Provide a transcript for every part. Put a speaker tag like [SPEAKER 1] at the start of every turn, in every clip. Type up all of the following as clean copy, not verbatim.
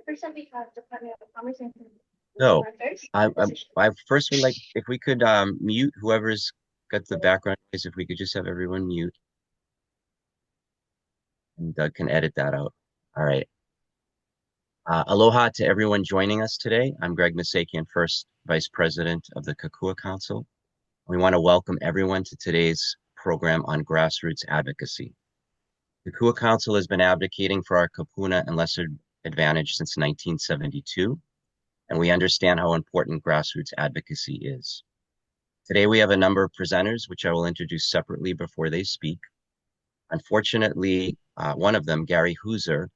[SPEAKER 1] First we have Department of Commerce and
[SPEAKER 2] So I first would like if we could mute whoever's got the background noise, if we could just have everyone mute. And Doug can edit that out. All right. Aloha to everyone joining us today. I'm Greg Misakian, first Vice President of the Kokua Council. We want to welcome everyone to today's program on grassroots advocacy. The Kokua Council has been advocating for our kupuna and lesser advantage since 1972, and we understand how important grassroots advocacy is. Today we have a number of presenters, which I will introduce separately before they speak. Unfortunately, one of them, Gary Hooser,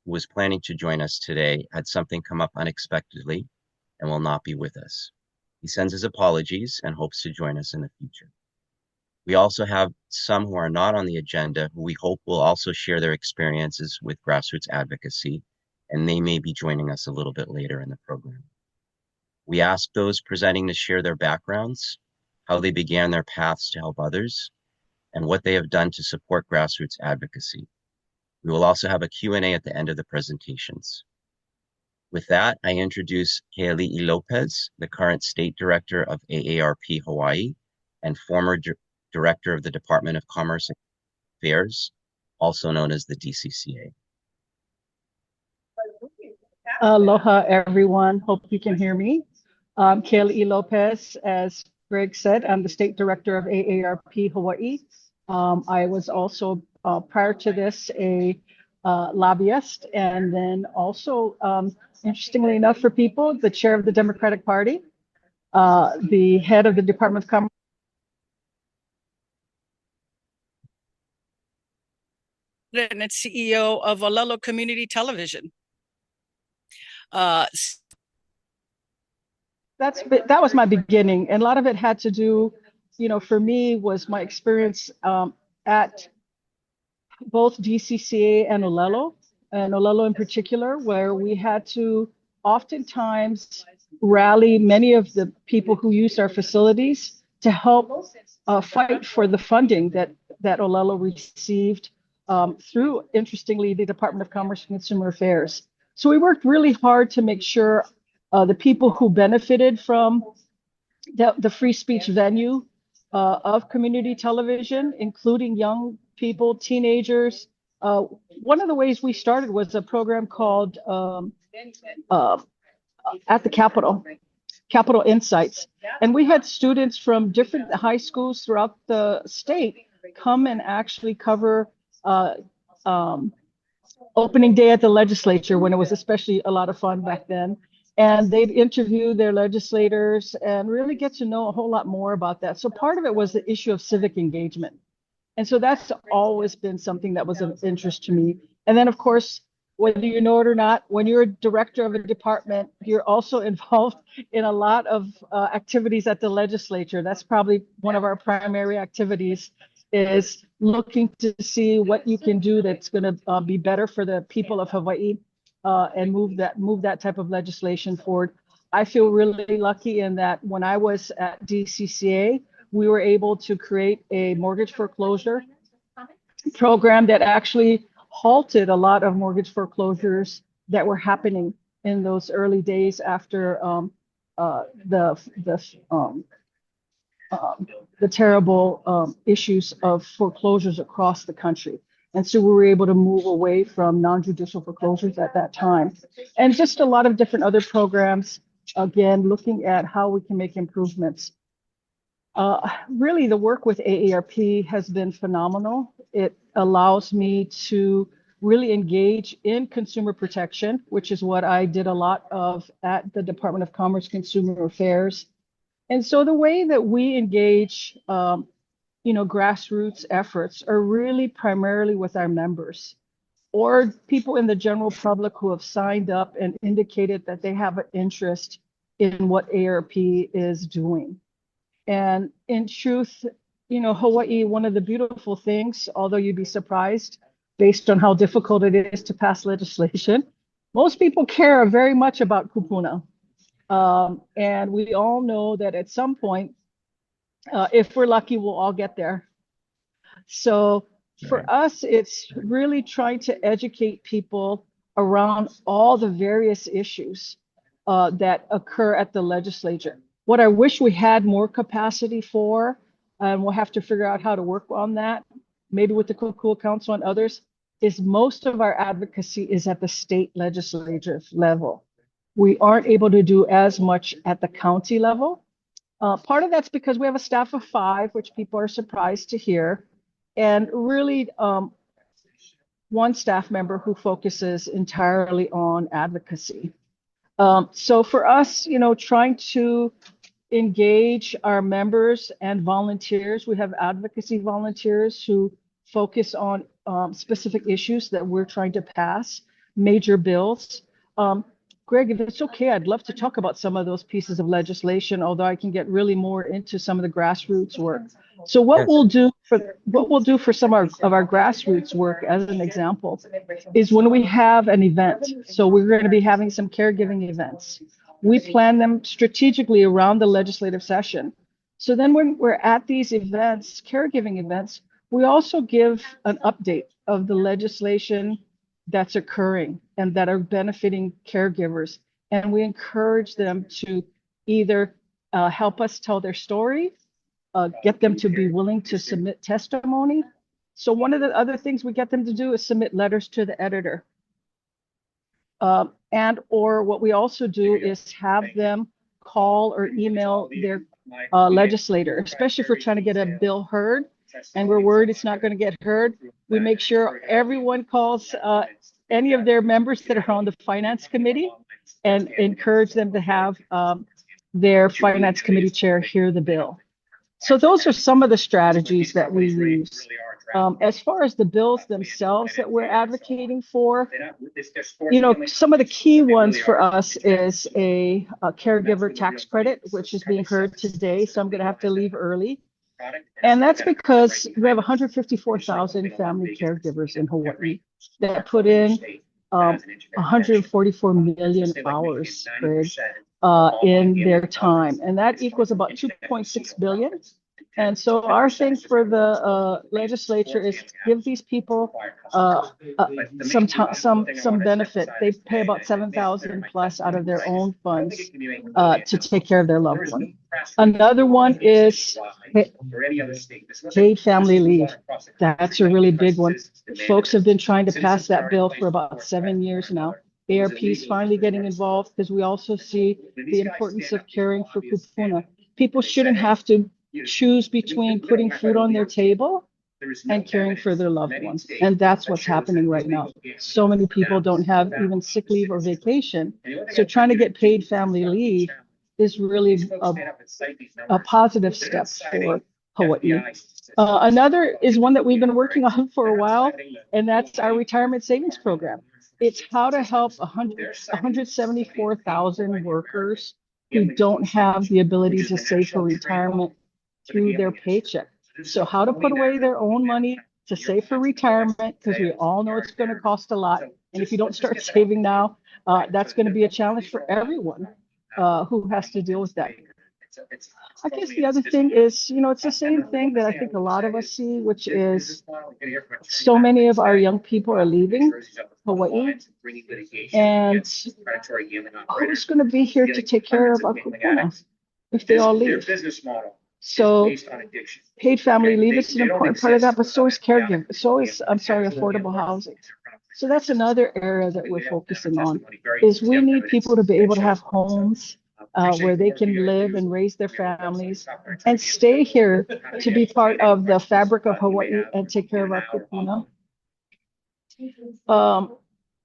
[SPEAKER 2] who was planning to join us today, had something come up unexpectedly and will not be with us. He sends his apologies and hopes to join us in the future. We also have some who are not on the agenda who we hope will also share their experiences with grassroots advocacy, and they may be joining us a little bit later in the program. We ask those presenting to share their backgrounds, how they began their paths to help others, and what they have done to support grassroots advocacy. We will also have a Q&A at the end of the presentations. With that, I introduce Keali Lopez, the current State Director of AARP Hawaii and former Director of the Department of Commerce and Affairs, also known as the DCCA.
[SPEAKER 3] Aloha, everyone. Hope you can hear me. Keali Lopez, as Greg said, I'm the State Director of AARP Hawaii. I was also, prior to this, a lobbyist, and then also, interestingly enough for people, the chair of the Democratic Party, the head of the Department of Commerce.
[SPEAKER 4] And CEO of Olelo Community Television.
[SPEAKER 3] That was my beginning, and a lot of it had to do, for me, was my experience at both DCCA and Olelo in particular, where we had to oftentimes rally many of the people who used our facilities to help fight for the funding that Olelo received through, interestingly, the Department of Commerce and Consumer Affairs. So we worked really hard to make sure the people who benefited from the free speech venue of community television, including young people, teenagers. One of the ways we started was a program called At the Capitol Insights. And we had students from different high schools throughout the state come and actually cover opening day at the legislature, when it was especially a lot of fun back then. And they'd interview their legislators and really get to know a whole lot more about that. So part of it was the issue of civic engagement. And so that's always been something that was of interest to me. And then, of course, whether you know it or not, when you're a director of a department, you're also involved in a lot of activities at the legislature. That's probably one of our primary activities, is looking to see what you can do that's going to be better for the people of Hawaii and move that type of legislation forward. I feel really lucky in that when I was at DCCA, we were able to create a mortgage foreclosure program that actually halted a lot of mortgage foreclosures that were happening in those early days after the terrible issues of foreclosures across the country. And so we were able to move away from non-judicial foreclosures at that time. And just a lot of different other programs, again, looking at how we can make improvements. Really, the work with AARP has been phenomenal. It allows me to really engage in consumer protection, which is what I did a lot of at the Department of Commerce Consumer Affairs. And so the way that we engage, grassroots efforts are really primarily with our members or people in the general public who have signed up and indicated that they have an interest in what AARP is doing. And in truth, Hawaii, one of the beautiful things, although you'd be surprised based on how difficult it is to pass legislation, most people care very much about kupuna. And we all know that at some point, if we're lucky, we'll all get there. So for us, it's really trying to educate people around all the various issues that occur at the legislature. What I wish we had more capacity for, and we'll have to figure out how to work on that, maybe with the Kokua Council and others, is most of our advocacy is at the state legislative level. We aren't able to do as much at the county level. Part of that's because we have a staff of 5, which people are surprised to hear, and really one staff member who focuses entirely on advocacy. So for us, trying to engage our members and volunteers, we have advocacy volunteers who focus on specific issues that we're trying to pass, major bills. Greg, if it's okay, I'd love to talk about some of those pieces of legislation, although I can get really more into some of the grassroots work. So what we'll do for some of our grassroots work, as an example, is when we have an event. So we're going to be having some caregiving events. We plan them strategically around the legislative session. So then when we're at these events, caregiving events, we also give an update of the legislation that's occurring and that are benefiting caregivers. And we encourage them to either help us tell their story, get them to be willing to submit testimony. So one of the other things we get them to do is submit letters to the editor. And or what we also do is have them call or email their legislator, especially if we're trying to get a bill heard and we're worried it's not going to get heard. We make sure everyone calls any of their members that are on the finance committee and encourage them to have their finance committee chair hear the bill. So those are some of the strategies that we use. As far as the bills themselves that we're advocating for, some of the key ones for us is a caregiver tax credit, which is being heard today. So I'm going to have to leave early. And that's because we have 154,000 family caregivers in Hawaii that put in 144 million hours, Greg, in their time. And that equals about 2.6 billion. And so our thing for the legislature is give these people some benefit. They pay about 7,000 plus out of their own funds to take care of their loved one. Another one is paid family leave. That's a really big one. Folks have been trying to pass that bill for about 7 years now. AARP is finally getting involved because we also see the importance of caring for kupuna. People shouldn't have to choose between putting food on their table and caring for their loved ones. And that's what's happening right now. So many people don't have even sick leave or vacation. So trying to get paid family leave is really a positive step for Hawaii. Another is one that we've been working on for a while, and that's our retirement savings program. It's how to help 174,000 workers who don't have the ability to save for retirement through their paycheck. So how to put away their own money to save for retirement, because we all know it's going to cost a lot. And if you don't start saving now, that's going to be a challenge for everyone who has to deal with that. I guess the other thing is, it's the same thing that I think a lot of us see, which is so many of our young people are leaving Hawaii. And who's going to be here to take care of our kupuna if they all leave? So paid family leave is an important part of that, but so is caregiving. So is, affordable housing. So that's another area that we're focusing on, is we need people to be able to have homes where they can live and raise their families and stay here to be part of the fabric of Hawaii and take care of our kupuna.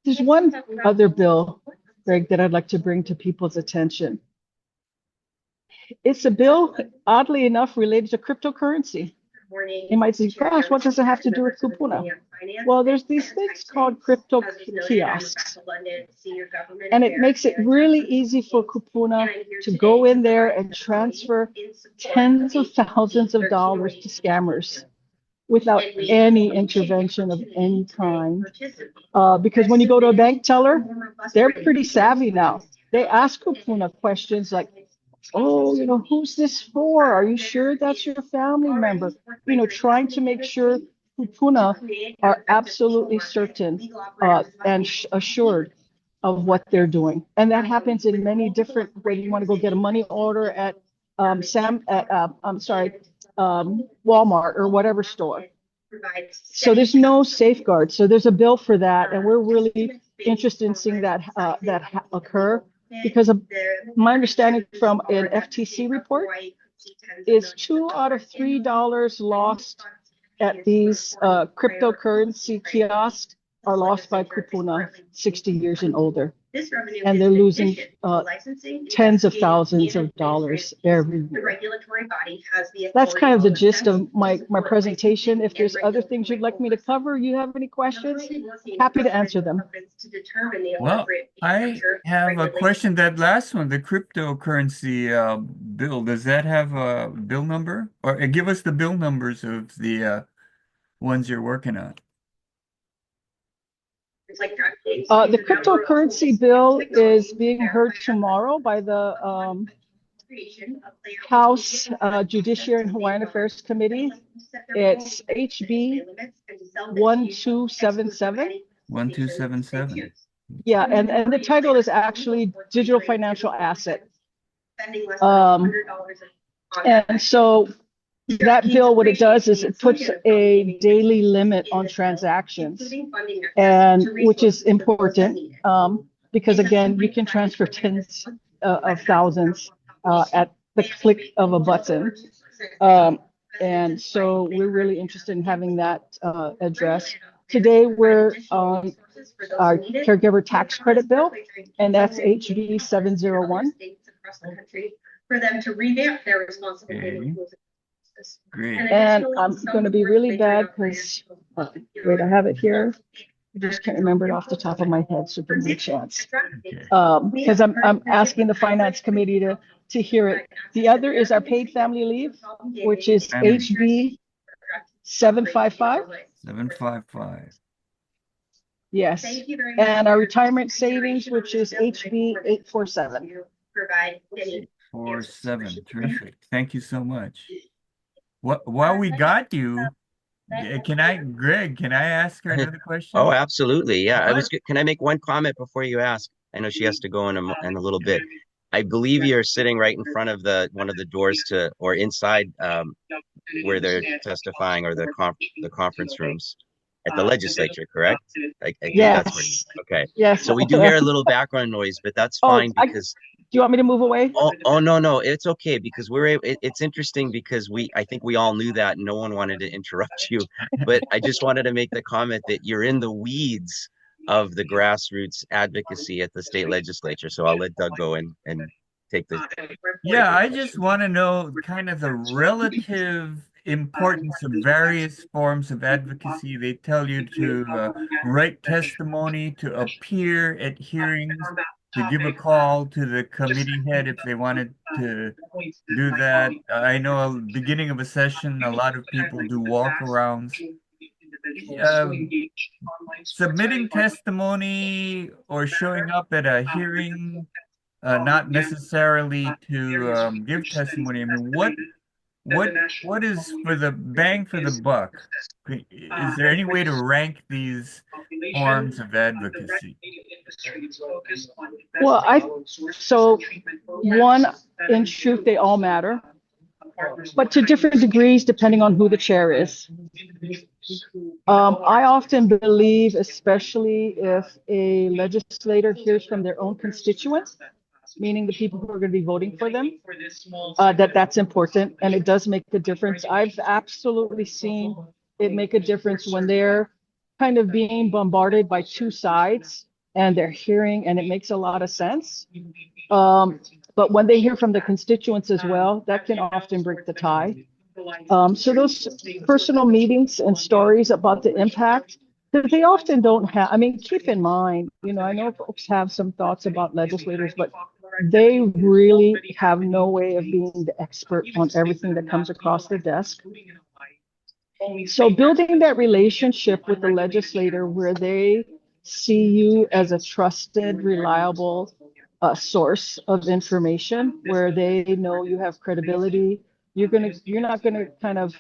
[SPEAKER 3] There's one other bill, Greg, that I'd like to bring to people's attention. It's a bill, oddly enough, related to cryptocurrency. You might say, gosh, what does it have to do with kupuna? Well, there's these things called crypto kiosks. And it makes it really easy for kupuna to go in there and transfer tens of thousands of dollars to scammers without any intervention of any kind. Because when you go to a bank teller, they're pretty savvy now. They ask kupuna questions like, oh, who's this for? Are you sure that's your family member? Trying to make sure kupuna are absolutely certain and assured of what they're doing. And that happens in many different, whether you want to go get a money order at Walmart or whatever store. So there's no safeguard. So there's a bill for that, and we're really interested in seeing that occur, because of my understanding from an FTC report is $2 out of $3 lost at these cryptocurrency kiosks are lost by kupuna 60 years and older. And they're losing tens of thousands of dollars every year. That's kind of the gist of my presentation. If there's other things you'd like me to cover, you have any questions, happy to answer them.
[SPEAKER 5] Well, I have a question. That last one, the cryptocurrency bill, does that have a bill number? Or give us the bill numbers of the ones you're working on.
[SPEAKER 3] The cryptocurrency bill is being heard tomorrow by the House Judiciary and Hawaiian Affairs Committee. It's HB 1277.
[SPEAKER 5] 1277.
[SPEAKER 3] Yeah, and the title is actually Digital Financial Asset. And so that bill, what it does is it puts a daily limit on transactions, and which is important because, again, you can transfer tens of thousands at the click of a button. And so we're really interested in having that addressed. Today, we're on our caregiver tax credit bill, and that's HB 701. For them to revamp their responsibility.
[SPEAKER 5] Great.
[SPEAKER 3] And I'm going to be really bad because, wait, I have it here. I just can't remember it off the top of my head, so give me a chance. Because I'm asking the Finance Committee to hear it. The other is our paid family leave, which is HB 755.
[SPEAKER 5] 755.
[SPEAKER 3] Yes. And our retirement savings, which is HB 847.
[SPEAKER 5] 47. Terrific. Thank you so much. While we got you, Greg, can I ask her another question?
[SPEAKER 2] Oh, absolutely. Yeah. Can I make one comment before you ask? I know she has to go in a little bit. I believe you're sitting right in front of one of the doors or inside where they're testifying, or the conference rooms at the legislature, correct? I think that's where okay.
[SPEAKER 3] Yes.
[SPEAKER 2] So we do hear a little background noise, but that's fine because.
[SPEAKER 3] Do you want me to move away?
[SPEAKER 2] Oh no, it's okay, because it's interesting because I think we all knew that and no one wanted to interrupt you. But I just wanted to make the comment that you're in the weeds of the grassroots advocacy at the state legislature. So I'll let Doug go and take the.
[SPEAKER 5] Yeah, I just want to know kind of the relative importance of various forms of advocacy. They tell you to write testimony, to appear at hearings, to give a call to the committee head if they wanted to do that. I know at the beginning of a session, a lot of people do walk-arounds. Submitting testimony or showing up at a hearing, not necessarily to give testimony. I mean, what is for the bang for the buck? Is there any way to rank these forms of advocacy?
[SPEAKER 3] Well, so one, in truth, they all matter, but to different degrees depending on who the chair is. I often believe, especially if a legislator hears from their own constituents, meaning the people who are going to be voting for them, that's important, and it does make a difference. I've absolutely seen it make a difference when they're kind of being bombarded by two sides and they're hearing, and it makes a lot of sense. But when they hear from the constituents as well, that can often break the tie. So those personal meetings and stories about the impact that they often don't have. I mean, keep in mind, I know folks have some thoughts about legislators, but they really have no way of being the expert on everything that comes across their desk. So building that relationship with the legislator where they see you as a trusted, reliable source of information, where they know you have credibility, you're not gonna kind of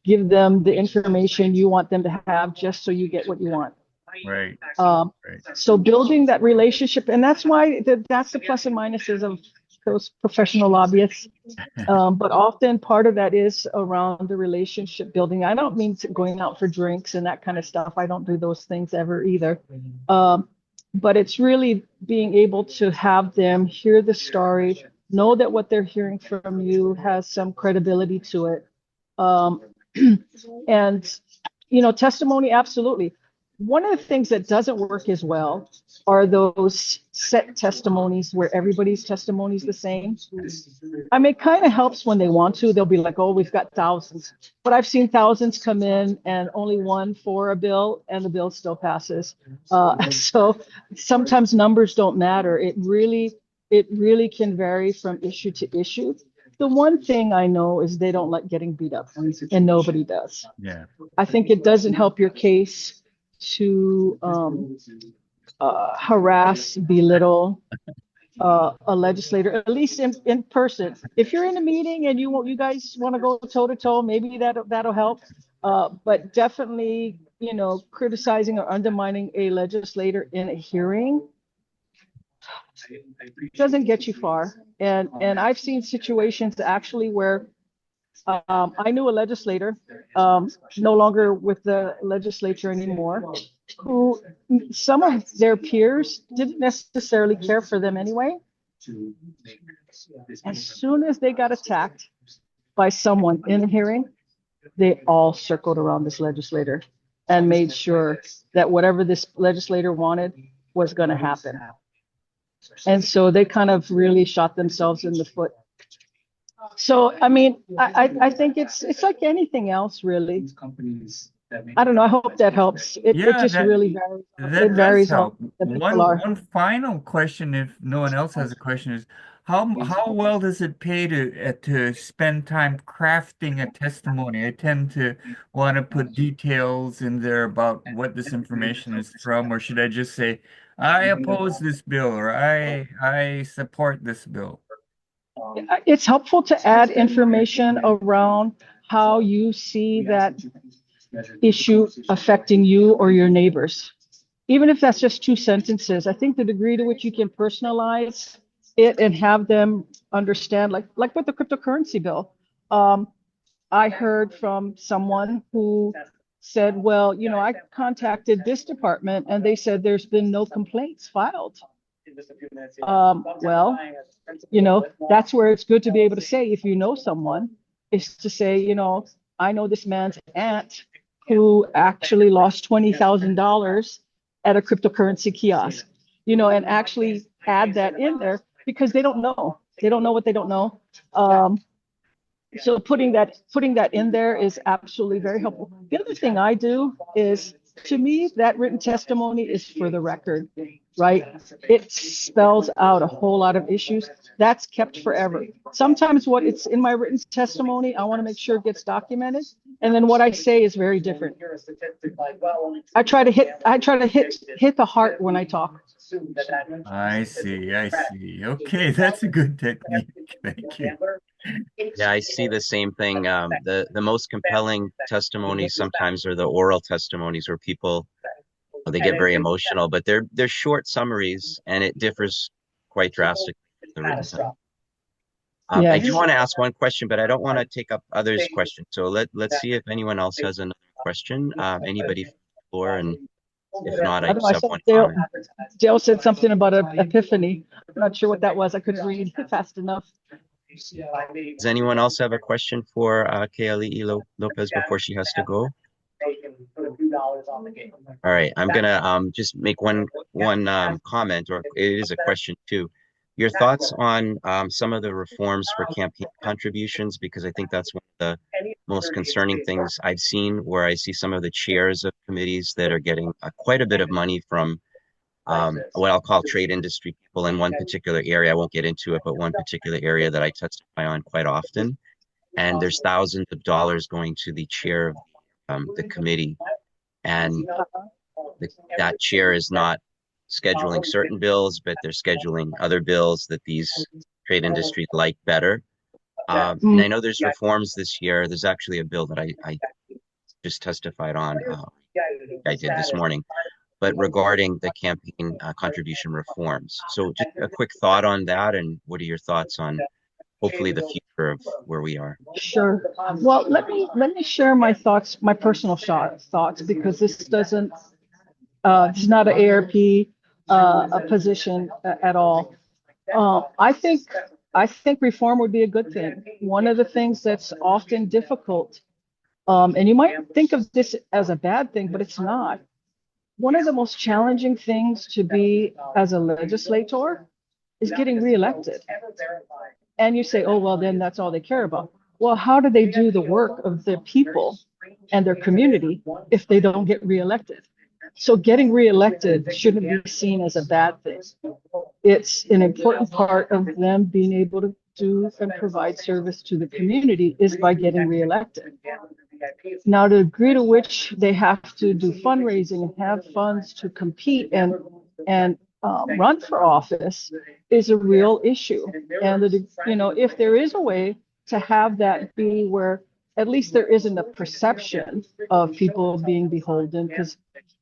[SPEAKER 3] give them the information you want them to have just so you get what you want.
[SPEAKER 5] Right.
[SPEAKER 3] So building that relationship, and that's why that's the plus and minuses of those professional lobbyists. But often part of that is around the relationship building. I don't mean going out for drinks and that kind of stuff. I don't do those things ever either. But it's really being able to have them hear the story, know that what they're hearing from you has some credibility to it. And, testimony, absolutely. One of the things that doesn't work as well are those set testimonies where everybody's testimony is the same. I mean, it kind of helps when they want to. They'll be like, oh, we've got thousands. But I've seen thousands come in and only one for a bill and the bill still passes. So sometimes numbers don't matter. It really can vary from issue to issue. The one thing I know is they don't like getting beat up, and nobody does.
[SPEAKER 5] Yeah.
[SPEAKER 3] I think it doesn't help your case to harass, belittle a legislator, at least in person. If you're in a meeting and you guys want to go toe to toe, maybe that'll help. But definitely, criticizing or undermining a legislator in a hearing doesn't get you far. And I've seen situations actually where I knew a legislator, no longer with the legislature anymore, who some of their peers didn't necessarily care for them anyway. As soon as they got attacked by someone in a hearing, they all circled around this legislator and made sure that whatever this legislator wanted was going to happen. And so they kind of really shot themselves in the foot. So, I mean, I think it's like anything else, really. I don't know. I hope that helps. It just really varies.
[SPEAKER 5] That
[SPEAKER 3] It varies
[SPEAKER 5] does help.
[SPEAKER 3] on the people are.
[SPEAKER 5] One final question, if no one else has a question, is how well does it pay to spend time crafting a testimony? I tend to want to put details in there about what this information is from, or should I just say, I oppose this bill, or I support this bill?
[SPEAKER 3] It's helpful to add information around how you see that issue affecting you or your neighbors. Even if that's just 2 sentences, I think the degree to which you can personalize it and have them understand, like with the cryptocurrency bill. I heard from someone who said, well, I contacted this department and they said there's been no complaints filed. Well, that's where it's good to be able to say, if you know someone, is to say, I know this man's aunt who actually lost $20,000 at a cryptocurrency kiosk, and actually add that in there because they don't know. They don't know what they don't know. So putting that in there is absolutely very helpful. The other thing I do is, to me, that written testimony is for the record, right? It spells out a whole lot of issues. That's kept forever. Sometimes what it's in my written testimony, I want to make sure it gets documented. And then what I say is very different. I try to hit the heart when I talk.
[SPEAKER 5] I see. Okay, that's a good technique. Thank you.
[SPEAKER 2] Yeah, I see the same thing. The most compelling testimonies sometimes are the oral testimonies where people, they get very emotional, but they're short summaries, and it differs quite drastically from the written testimony. I do want to ask one question, but I don't want to take up others' questions. So let's see if anyone else has another question. Anybody from the floor, and if not, I just have one comment.
[SPEAKER 3] Dale said something about an epiphany. I'm not sure what that was. I couldn't read fast enough.
[SPEAKER 2] Does anyone else have a question for Keali Lopez before she has to go? All right, I'm gonna just make one comment, or it is a question too. Your thoughts on some of the reforms for campaign contributions, because I think that's one of the most concerning things I've seen, where I see some of the chairs of committees that are getting quite a bit of money from what I'll call trade industry people in one particular area. I won't get into it, but one particular area that I testify on quite often. And there's thousands of dollars going to the chair of the committee. And that chair is not scheduling certain bills, but they're scheduling other bills that these trade industries like better. And I know there's reforms this year. There's actually a bill that I just testified on, I did this morning, but regarding the campaign contribution reforms. So just a quick thought on that, and what are your thoughts on hopefully the future of where we are?
[SPEAKER 3] Sure. Well, let me share my thoughts, my personal thoughts, because this doesn't, this is not an AARP a position at all. I think reform would be a good thing. One of the things that's often difficult, and you might think of this as a bad thing, but it's not. One of the most challenging things to be as a legislator is getting reelected. And you say, oh, well, then that's all they care about. Well, how do they do the work of their people and their community if they don't get reelected? So getting reelected shouldn't be seen as a bad thing. It's an important part of them being able to do and provide service to the community is by getting reelected. Now, the degree to which they have to do fundraising and have funds to compete and run for office is a real issue. And if there is a way to have that be where at least there isn't a perception of people being beholden, because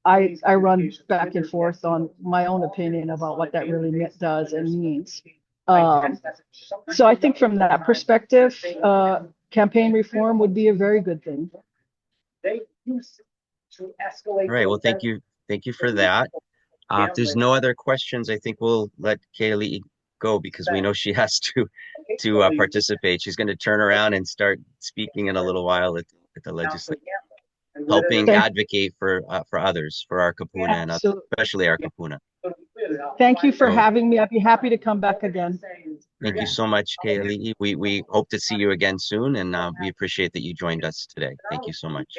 [SPEAKER 3] I run back and forth on my own opinion about what that really does and means. So I think from that perspective, campaign reform would be a very good thing.
[SPEAKER 2] All right. Well, thank you. Thank you for that. If there's no other questions, I think we'll let Keali go because we know she has to participate. She's going to turn around and start speaking in a little while at the legislature, helping advocate for others, for our Kapuna and others, especially our Kapuna.
[SPEAKER 3] Thank you for having me. I'd be happy to come back again.
[SPEAKER 2] Thank you so much, Keali. We hope to see you again soon, and we appreciate that you joined us today. Thank you so much.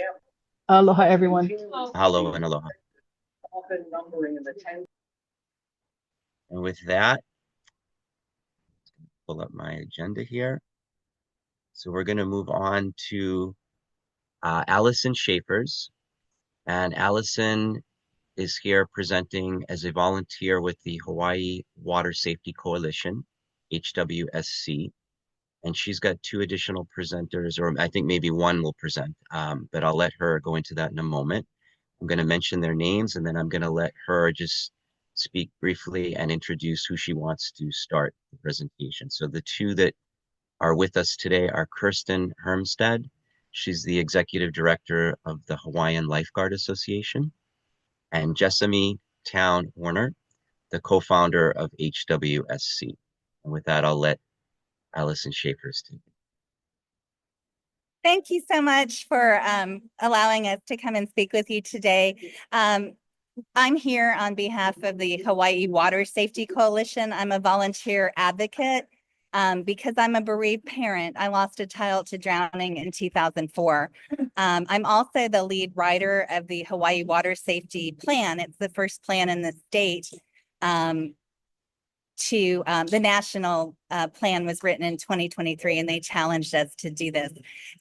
[SPEAKER 3] Aloha, everyone.
[SPEAKER 2] Hello and aloha. And with that, pull up my agenda here. So we're going to move on to Allison Scheaffers. And Allison is here presenting as a volunteer with the Hawaii Water Safety Coalition, HWSC. And she's got two additional presenters, or I think maybe one will present, but I'll let her go into that in a moment. I'm going to mention their names, and then I'm going to let her just speak briefly and introduce who she wants to start the presentation. So the two that are with us today are Kirsten Kermstad. She's the executive director of the Hawaiian Lifeguard Association, and Jessamy Hornor, the co-founder of HWSC. And with that, I'll let Allison Scheaffers take it.
[SPEAKER 6] Thank you so much for allowing us to come and speak with you today. I'm here on behalf of the Hawaii Water Safety Coalition. I'm a volunteer advocate because I'm a bereaved parent. I lost a child to drowning in 2004. I'm also the lead writer of the Hawaii Water Safety Plan. It's the first plan in the state. The national plan was written in 2023, and they challenged us to do this.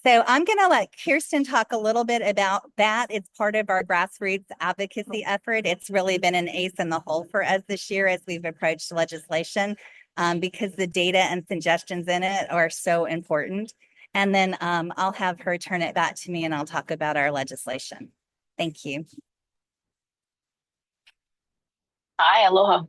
[SPEAKER 6] So I'm going to let Kirsten talk a little bit about that. It's part of our grassroots advocacy effort. It's really been an ace in the hole for us this year as we've approached legislation because the data and suggestions in it are so important. And then I'll have her turn it back to me and I'll talk about our legislation. Thank you.
[SPEAKER 7] Hi, aloha.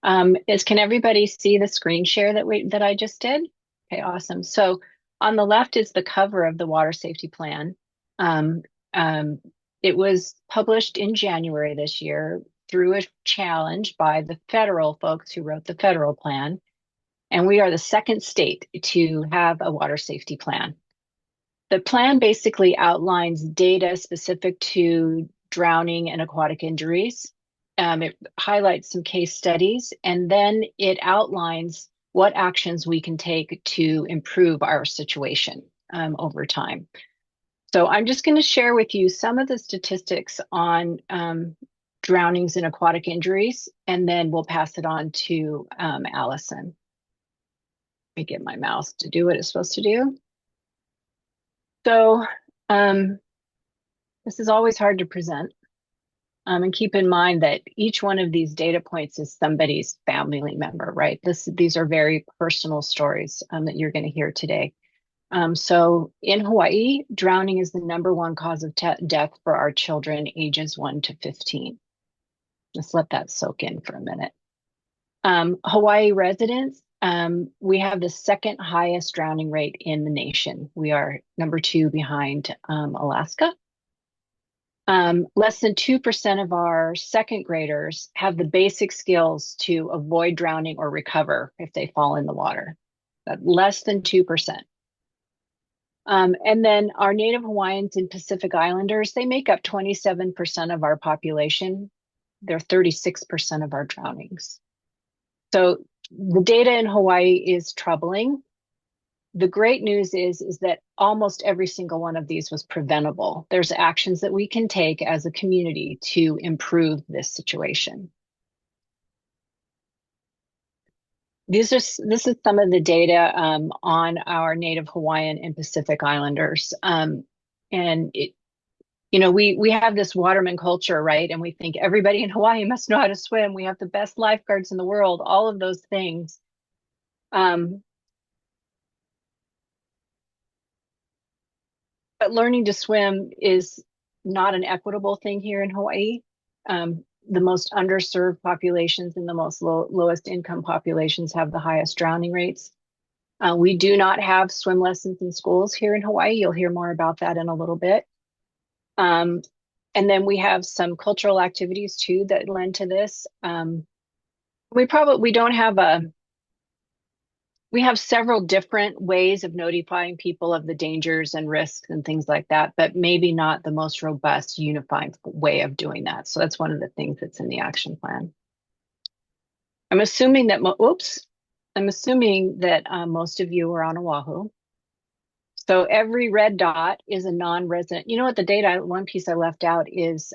[SPEAKER 7] Can everybody see the screen share that I just did? Okay, awesome. So on the left is the cover of the water safety plan. It was published in January this year through a challenge by the federal folks who wrote the federal plan. And we are the second state to have a water safety plan. The plan basically outlines data specific to drowning and aquatic injuries. It highlights some case studies, and then it outlines what actions we can take to improve our situation over time. So I'm just going to share with you some of the statistics on drownings and aquatic injuries, and then we'll pass it on to Allison. Let me get my mouse to do what it's supposed to do. So this is always hard to present. And keep in mind that each one of these data points is somebody's family member, right? These are very personal stories that you're going to hear today. So in Hawaii, drowning is the #1 cause of death for our children ages 1 to 15. Let's let that soak in for a minute. Hawaii residents, we have the second highest drowning rate in the nation. We are #2 behind Alaska. Less than 2% of our second graders have the basic skills to avoid drowning or recover if they fall in the water. Less than 2%. And then our Native Hawaiians and Pacific Islanders, they make up 27% of our population. They're 36% of our drownings. So the data in Hawaii is troubling. The great news is that almost every single one of these was preventable. There's actions that we can take as a community to improve this situation. This is some of the data on our Native Hawaiian and Pacific Islanders. And we have this waterman culture, right? And we think everybody in Hawaii must know how to swim. We have the best lifeguards in the world, all of those things. But learning to swim is not an equitable thing here in Hawaii. The most underserved populations and the most lowest income populations have the highest drowning rates. We do not have swim lessons in schools here in Hawaii. You'll hear more about that in a little bit. And then we have some cultural activities too that lend to this. We have several different ways of notifying people of the dangers and risks and things like that, but maybe not the most robust, unifying way of doing that. So that's one of the things that's in the action plan. I'm assuming that most of you are on Oahu. So every red dot is a non-resident. You know what, one piece I left out is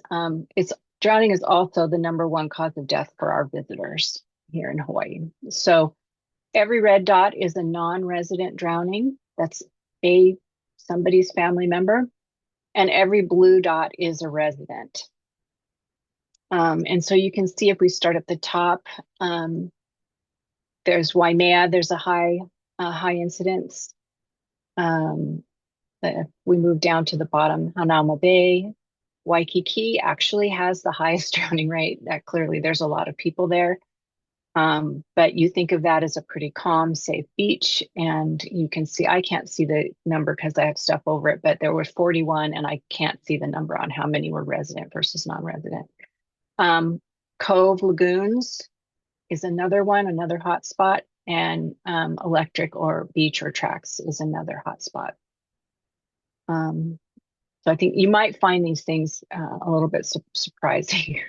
[SPEAKER 7] drowning is also the #1 cause of death for our visitors here in Hawaii. So every red dot is a non-resident drowning. That's somebody's family member. And every blue dot is a resident. And so you can see if we start at the top, there's Waimea, there's a high incidence. If we move down to the bottom, Hanauma Bay, Waikiki actually has the highest drowning rate. That clearly there's a lot of people there. But you think of that as a pretty calm, safe beach. And you can see, I can't see the number because I have stuff over it, but there were 41 and I can't see the number on how many were resident versus non-resident. Cove Lagoons is another one, another hot spot, and electric or beach or tracks is another hot spot. So I think you might find these things a little bit surprising.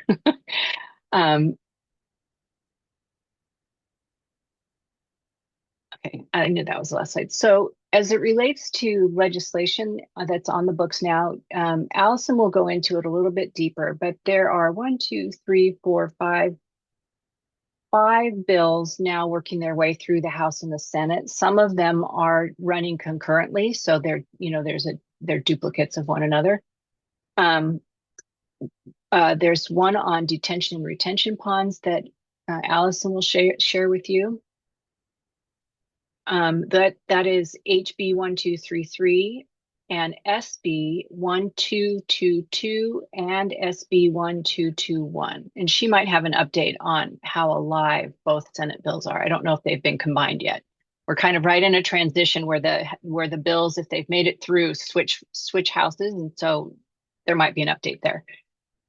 [SPEAKER 7] Okay, I knew that was the last slide. So as it relates to legislation that's on the books now, Allison will go into it a little bit deeper, but there are 5 bills now working their way through the House and the Senate. Some of them are running concurrently, so they're duplicates of one another. There's one on detention and retention ponds that Allison will share with you. That is HB 1233 and SB 1222 and SB 1221. And she might have an update on how alive both Senate bills are. I don't know if they've been combined yet. We're kind of right in a transition where the bills, if they've made it through, switch houses, and so there might be an update there.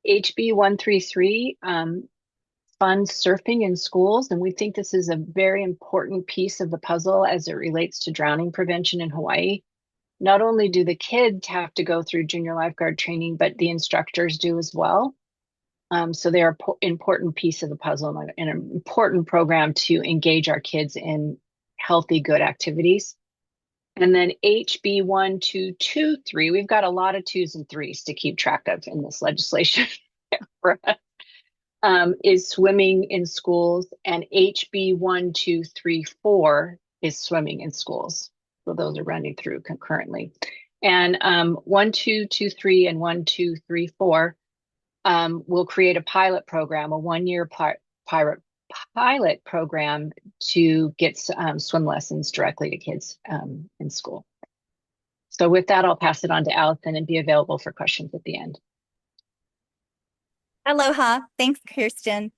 [SPEAKER 7] HB 133 funds surfing in schools, and we think this is a very important piece of the puzzle as it relates to drowning prevention in Hawaii. Not only do the kids have to go through junior lifeguard training, but the instructors do as well. So they're an important piece of the puzzle and an important program to engage our kids in healthy, good activities. And then HB 1223, we've got a lot of 2s and 3s to keep track of in this legislation for us, is swimming in schools, and HB 1234 is swimming in schools. So those are running through concurrently. And 1223 and 1234 will create a pilot program, a 1-year pilot program to get swim lessons directly to kids in school. So with that, I'll pass it on to Allison and be available for questions at the end.
[SPEAKER 6] Aloha. Thanks, Kirsten.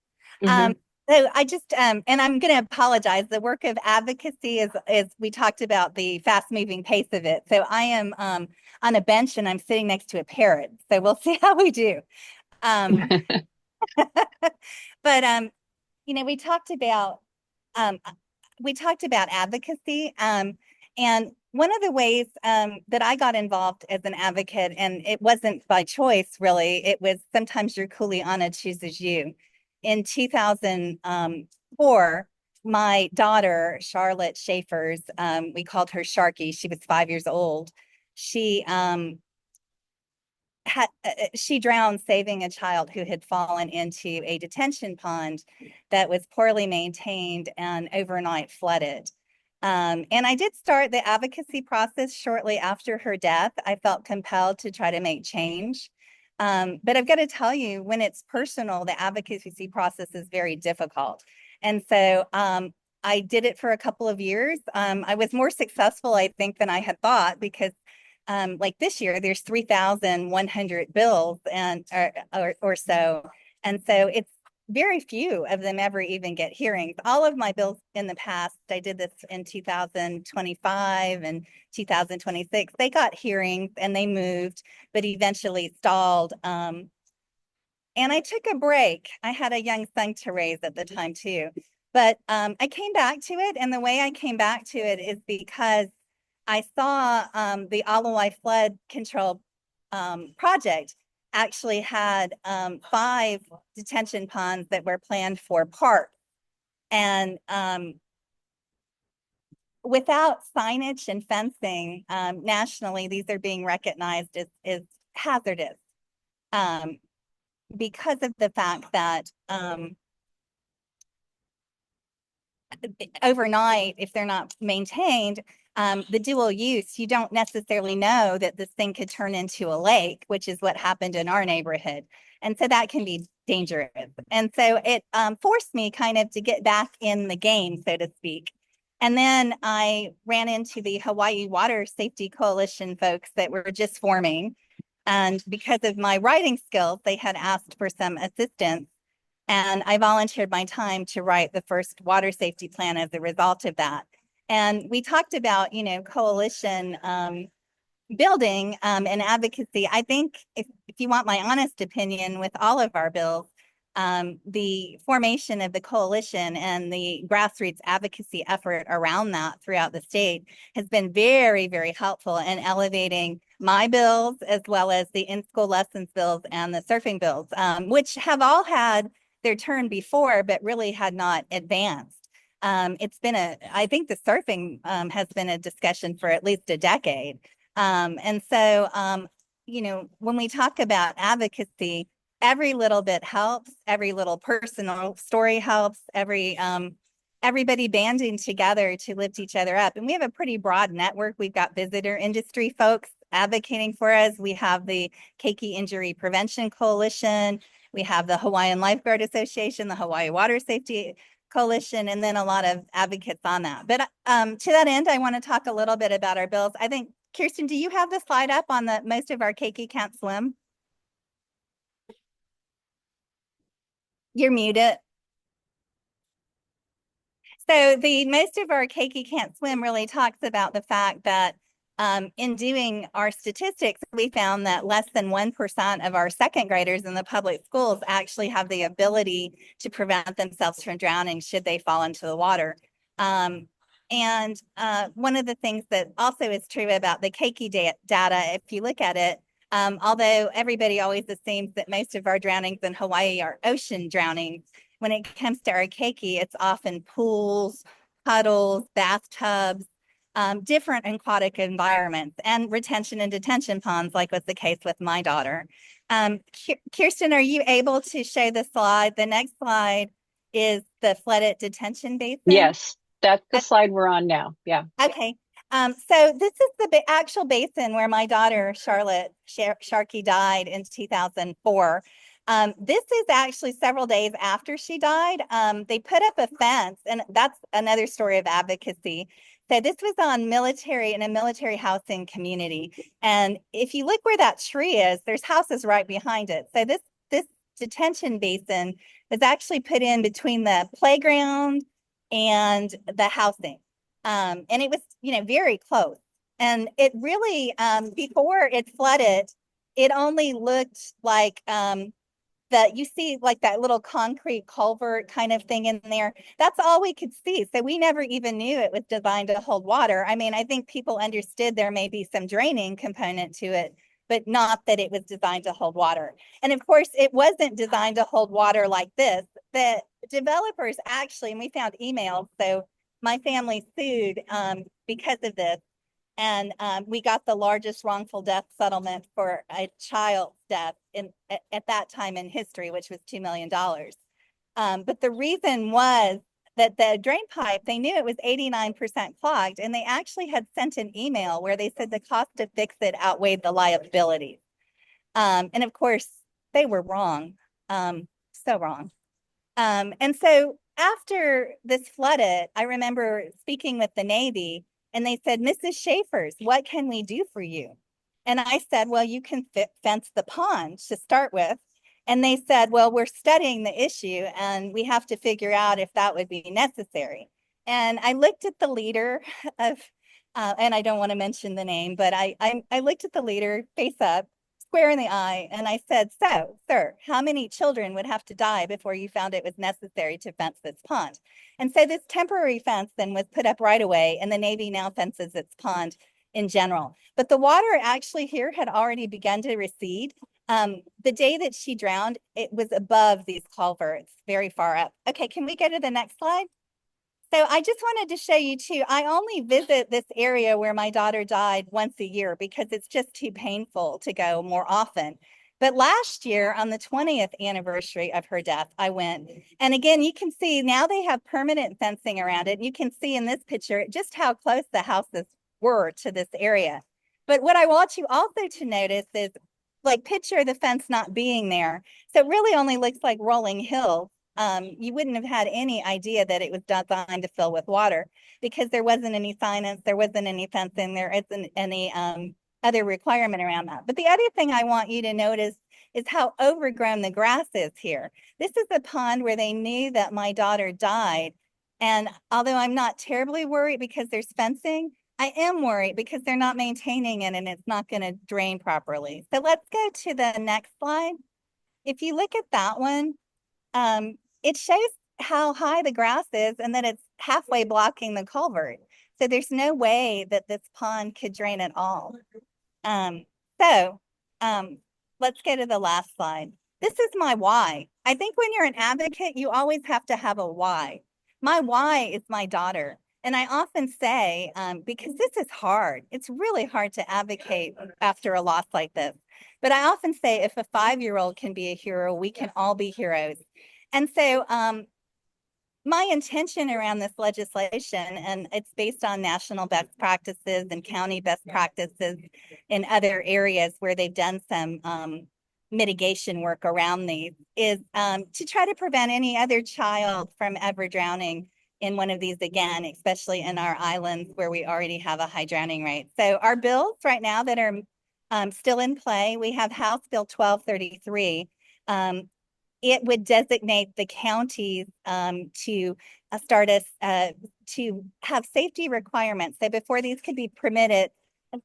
[SPEAKER 6] So I just, and I'm going to apologize. The work of advocacy is we talked about the fast moving pace of it. So I am on a bench and I'm sitting next to a parrot. So we'll see how we do. But, you know, we talked about advocacy. And one of the ways that I got involved as an advocate, and it wasn't by choice, really, it was sometimes your kuleana chooses you. In 2004, my daughter, Charlotte Scheafers, we called her Sharky. She was 5 years old. She drowned saving a child who had fallen into a detention pond that was poorly maintained and overnight flooded. And I did start the advocacy process shortly after her death. I felt compelled to try to make change. But I've got to tell you, when it's personal, the advocacy process is very difficult. And so I did it for a couple of years. I was more successful, I think, than I had thought, because like this year, there's 3,100 bills and or so. And so it's very few of them ever even get hearings. All of my bills in the past, I did this in 2025 and 2026, they got hearings and they moved, but eventually stalled. And I took a break. I had a young son to raise at the time too. But I came back to it. And the way I came back to it is because I saw the Alawai flood control project actually had 5 detention ponds that were planned for parks. And without signage and fencing nationally, these are being recognized as hazardous because of the fact that overnight, if they're not maintained, the dual use, you don't necessarily know that this thing could turn into a lake, which is what happened in our neighborhood. And so that can be dangerous. And so it forced me kind of to get back in the game, so to speak. And then I ran into the Hawaii Water Safety Coalition folks that were just forming. And because of my writing skills, they had asked for some assistance. And I volunteered my time to write the first water safety plan as a result of that. And we talked about, you know, coalition building and advocacy. I think if you want my honest opinion with all of our bills, the formation of the coalition and the grassroots advocacy effort around that throughout the state has been very, very helpful in elevating my bills, as well as the in-school lessons bills and the surfing bills, which have all had their turn before, but really had not advanced. It's been I think the surfing has been a discussion for at least a decade. And so, you know, when we talk about advocacy, every little bit helps, every little personal story helps, everybody banding together to lift each other up. And we have a pretty broad network. We've got visitor industry folks advocating for us. We have the Keiki Injury Prevention Coalition. We have the Hawaiian Lifeguard Association, the Hawaii Water Safety Coalition, and then a lot of advocates on that. But to that end, I want to talk a little bit about our bills. I think, Kirsten, do you have the slide up on the most of our keiki can't swim? You're muted. So the most of our keiki can't swim really talks about the fact that in doing our statistics, we found that less than 1% of our second graders in the public schools actually have the ability to prevent themselves from drowning should they fall into the water. And one of the things that also is true about the keiki data, if you look at it, although everybody always assumes that most of our drownings in Hawaii are ocean drownings, when it comes to our keiki, it's often pools, puddles, bathtubs, different aquatic environments, and retention and detention ponds, like was the case with my daughter. Kirsten, are you able to show the slide? The next slide is the flooded detention basin.
[SPEAKER 7] Yes, that's the slide we're on now. Yeah.
[SPEAKER 6] Okay. So this is the actual basin where my daughter, Charlotte Sharky, died in 2004. This is actually several days after she died. They put up a fence, and that's another story of advocacy. So this was on military in a military housing community. And if you look where that tree is, there's houses right behind it. So this detention basin was actually put in between the playground and the housing. And it was, very close. And it really, before it flooded, it only looked like that you see like that little concrete culvert kind of thing in there. That's all we could see. So we never even knew it was designed to hold water. I mean, I think people understood there may be some draining component to it, but not that it was designed to hold water. And of course, it wasn't designed to hold water like this. The developers actually, and we found emails, so my family sued because of this. And we got the largest wrongful death settlement for a child's death at that time in history, which was $2 million. But the reason was that the drain pipe, they knew it was 89% clogged, and they actually had sent an email where they said the cost to fix it outweighed the liabilities. And of course, they were wrong, so wrong. And so after this flooded, I remember speaking with the Navy, and they said, Mrs. Scheafers, what can we do for you? And I said, well, you can fence the pond to start with. And they said, well, we're studying the issue and we have to figure out if that would be necessary. And I looked at the leader of, and I don't want to mention the name, but I looked at the leader face up, square in the eye, and I said, so, sir, how many children would have to die before you found it was necessary to fence this pond? And so this temporary fence then was put up right away, and the Navy now fences its pond in general. But the water actually here had already begun to recede. The day that she drowned, it was above these culverts, very far up. Okay, can we go to the next slide? So I just wanted to show you too, I only visit this area where my daughter died once a year because it's just too painful to go more often. But last year on the 20th anniversary of her death, I went. And again, you can see now they have permanent fencing around it. You can see in this picture just how close the houses were to this area. But what I want you also to notice is like picture the fence not being there. So it really only looks like rolling hills. You wouldn't have had any idea that it was designed to fill with water because there wasn't any signage, there wasn't any fencing, there isn't any other requirement around that. But the other thing I want you to notice is how overgrown the grass is here. This is a pond where they knew that my daughter died. And although I'm not terribly worried because there's fencing, I am worried because they're not maintaining it and it's not going to drain properly. So let's go to the next slide. If you look at that one, it shows how high the grass is and that it's halfway blocking the culvert. So there's no way that this pond could drain at all. Let's go to the last slide. This is my why. I think when you're an advocate, you always have to have a why. My why is my daughter. And I often say, because this is hard, it's really hard to advocate after a loss like this. But I often say if a 5-year-old can be a hero, we can all be heroes. And so my intention around this legislation, and it's based on national best practices and county best practices in other areas where they've done some mitigation work around these, is to try to prevent any other child from ever drowning in one of these again, especially in our islands where we already have a high drowning rate. So our bills right now that are still in play, we have House Bill 1233. It would designate the counties to start us to have safety requirements. So before these could be permitted,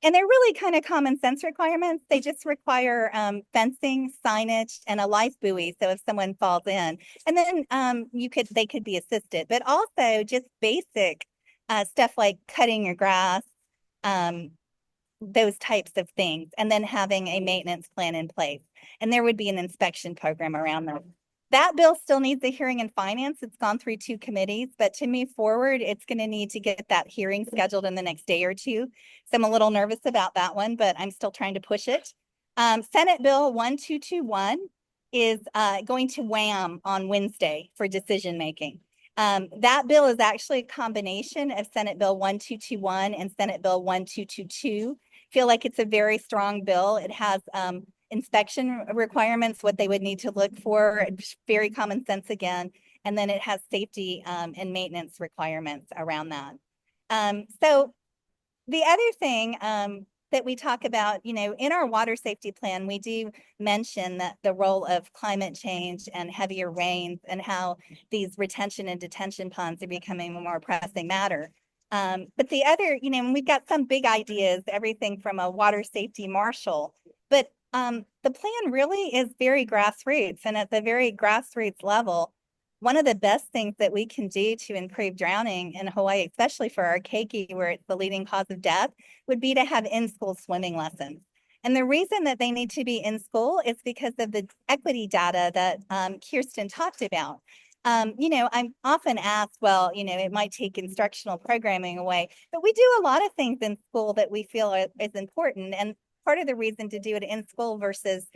[SPEAKER 6] and they're really kind of common sense requirements. They just require fencing, signage, and a life buoy. So if someone falls in, and then they could be assisted, but also just basic stuff like cutting your grass, those types of things, and then having a maintenance plan in place. And there would be an inspection program around them. That bill still needs a hearing in finance. It's gone through 2 committees, but to move forward, it's going to need to get that hearing scheduled in the next day or 2. So I'm a little nervous about that one, but I'm still trying to push it. Senate Bill 1221 is going to WAM on Wednesday for decision making. That bill is actually a combination of Senate Bill 1221 and Senate Bill 1222. Feel like it's a very strong bill. It has inspection requirements, what they would need to look for, very common sense again. And then it has safety and maintenance requirements around that. So the other thing that we talk about, in our water safety plan, we do mention that the role of climate change and heavier rains and how these retention and detention ponds are becoming a more pressing matter. But the other, we've got some big ideas, everything from a water safety marshal, but the plan really is very grassroots, and at the very grassroots level, one of the best things that we can do to improve drowning in Hawaii, especially for our keiki, where it's the leading cause of death, would be to have in-school swimming lessons. And the reason that they need to be in school is because of the equity data that Kirsten talked about. I'm often asked, well, it might take instructional programming away, but we do a lot of things in school that we feel is important. And part of the reason to do it in school versus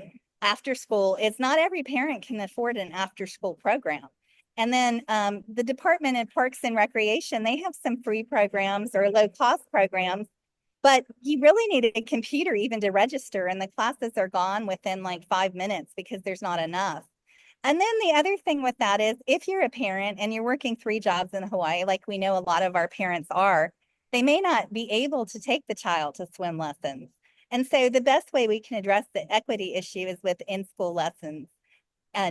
[SPEAKER 6] after school is not every parent can afford an after school program. And then the Department of Parks and Recreation, they have some free programs or low cost programs, but you really need a computer even to register, and the classes are gone within like 5 minutes because there's not enough. And then the other thing with that is if you're a parent and you're working 3 jobs in Hawaii, like we know a lot of our parents are, they may not be able to take the child to swim lessons. And so the best way we can address the equity issue is with in-school lessons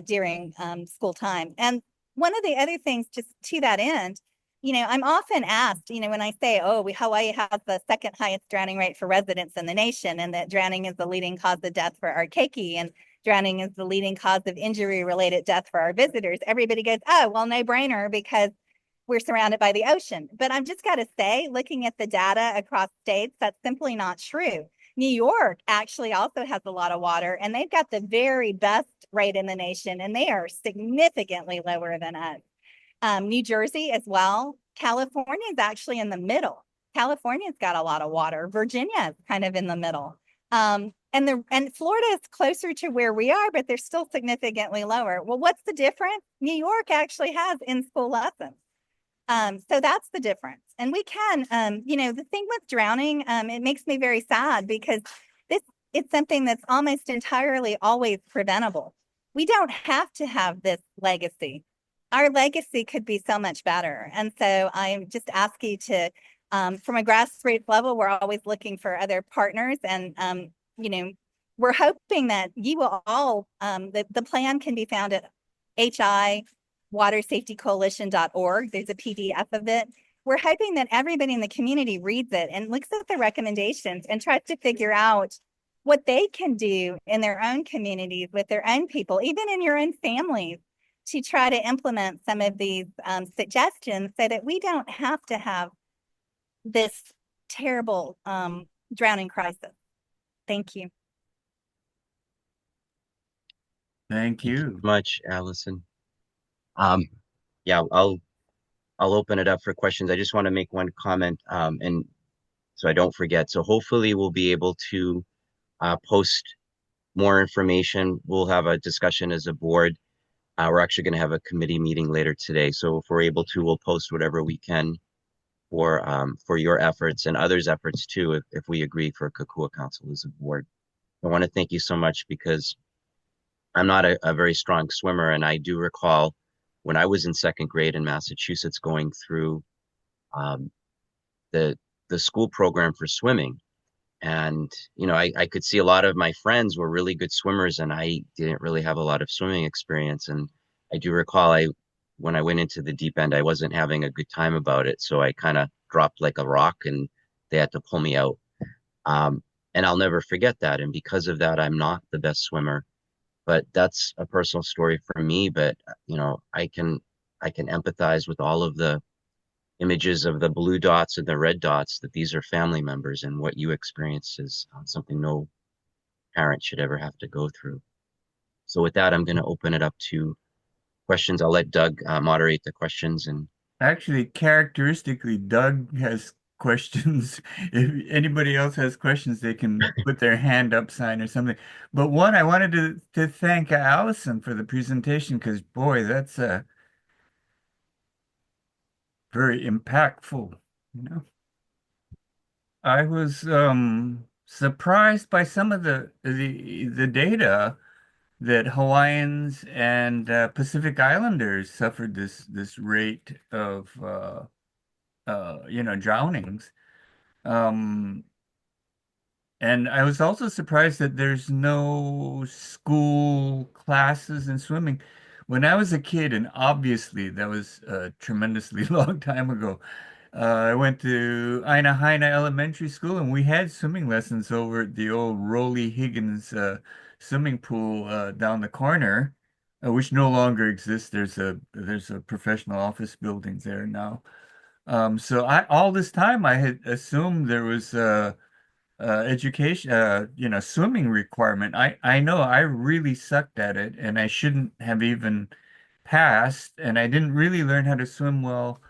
[SPEAKER 6] during school time. And one of the other things, just to that end, I'm often asked, when I say, Hawaii has the second highest drowning rate for residents in the nation, and that drowning is the leading cause of death for our keiki, and drowning is the leading cause of injury-related death for our visitors. Everybody goes, oh, well, no brainer because we're surrounded by the ocean. But I've just got to say, looking at the data across states, that's simply not true. New York actually also has a lot of water, and they've got the very best rate in the nation, and they are significantly lower than us. New Jersey as well. California is actually in the middle. California's got a lot of water. Virginia is kind of in the middle. And Florida is closer to where we are, but they're still significantly lower. Well, what's the difference? New York actually has in-school lessons. So that's the difference. And we can, the thing with drowning, it makes me very sad because it's something that's almost entirely always preventable. We don't have to have this legacy. Our legacy could be so much better. And so I just ask you to, from a grassroots level, we're always looking for other partners. And, we're hoping that you will all, the plan can be found at hiwatersafetycoalition.org. There's a PDF of it. We're hoping that everybody in the community reads it and looks at the recommendations and tries to figure out what they can do in their own communities with their own people, even in your own families, to try to implement some of these suggestions so that we don't have to have this terrible drowning crisis. Thank you.
[SPEAKER 5] Thank you.
[SPEAKER 2] Thank you so much, Allison. Yeah, I'll open it up for questions. I just want to make one comment, and so I don't forget. So hopefully we'll be able to post more information. We'll have a discussion as a board. We're actually going to have a committee meeting later today. So if we're able to, we'll post whatever we can for your efforts and others' efforts too, if we agree for Kokua Council as a board. I want to thank you so much because I'm not a very strong swimmer, and I do recall when I was in 2nd grade in Massachusetts going through the school program for swimming. And, I could see a lot of my friends were really good swimmers, and I didn't really have a lot of swimming experience. And I do recall when I went into the deep end, I wasn't having a good time about it. So I kind of dropped like a rock and they had to pull me out. And I'll never forget that. And because of that, I'm not the best swimmer. But that's a personal story for me. But, I can empathize with all of the images of the blue dots and the red dots, that these are family members, and what you experience is something no parent should ever have to go through. So with that, I'm going to open it up to questions. I'll let Doug moderate the questions. And
[SPEAKER 5] Actually, characteristically, Doug has questions. If anybody else has questions, they can put their hand up sign or something. But one, I wanted to thank Allison for the presentation because, boy, that's very impactful. I was surprised by some of the data that Hawaiians and Pacific Islanders suffered this rate of drownings. And I was also surprised that there's no school classes in swimming. When I was a kid, and obviously that was a tremendously long time ago, I went to Aina Haina Elementary School, and we had swimming lessons over at the old Rollie Higgins swimming pool down the corner, which no longer exists. There's a professional office building there now. So all this time I had assumed there was education, swimming requirement. I know I really sucked at it, and I shouldn't have even passed. And I didn't really learn how to swim well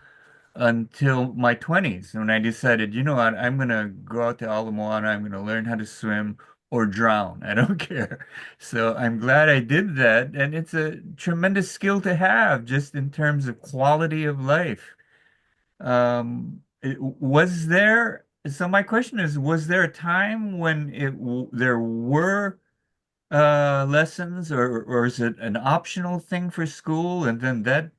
[SPEAKER 5] until my 20s when I decided, you know what, I'm gonna go out to Ala Moana, I'm gonna learn how to swim or drown. I don't care. So I'm glad I did that, and it's a tremendous skill to have just in terms of quality of life. So my question is, was there a time when there were lessons, or is it an optional thing for school and then that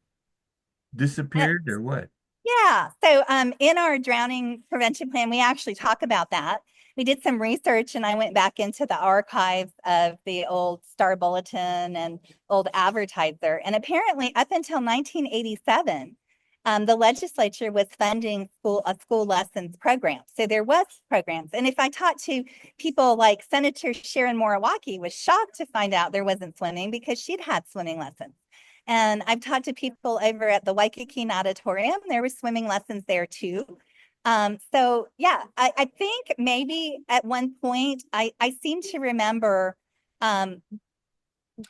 [SPEAKER 5] disappeared, or what?
[SPEAKER 6] Yeah. So in our drowning prevention plan, we actually talk about that. We did some research and I went back into the archives of the old Star Bulletin and old advertiser. And apparently up until 1987, the legislature was funding a school lessons program. So there was programs. And if I talked to people like Senator Sharon Moriwaki was shocked to find out there wasn't swimming because she'd had swimming lessons. And I've talked to people over at the Waikiki Natatorium. There were swimming lessons there too. So yeah, I think maybe at one point, I seem to remember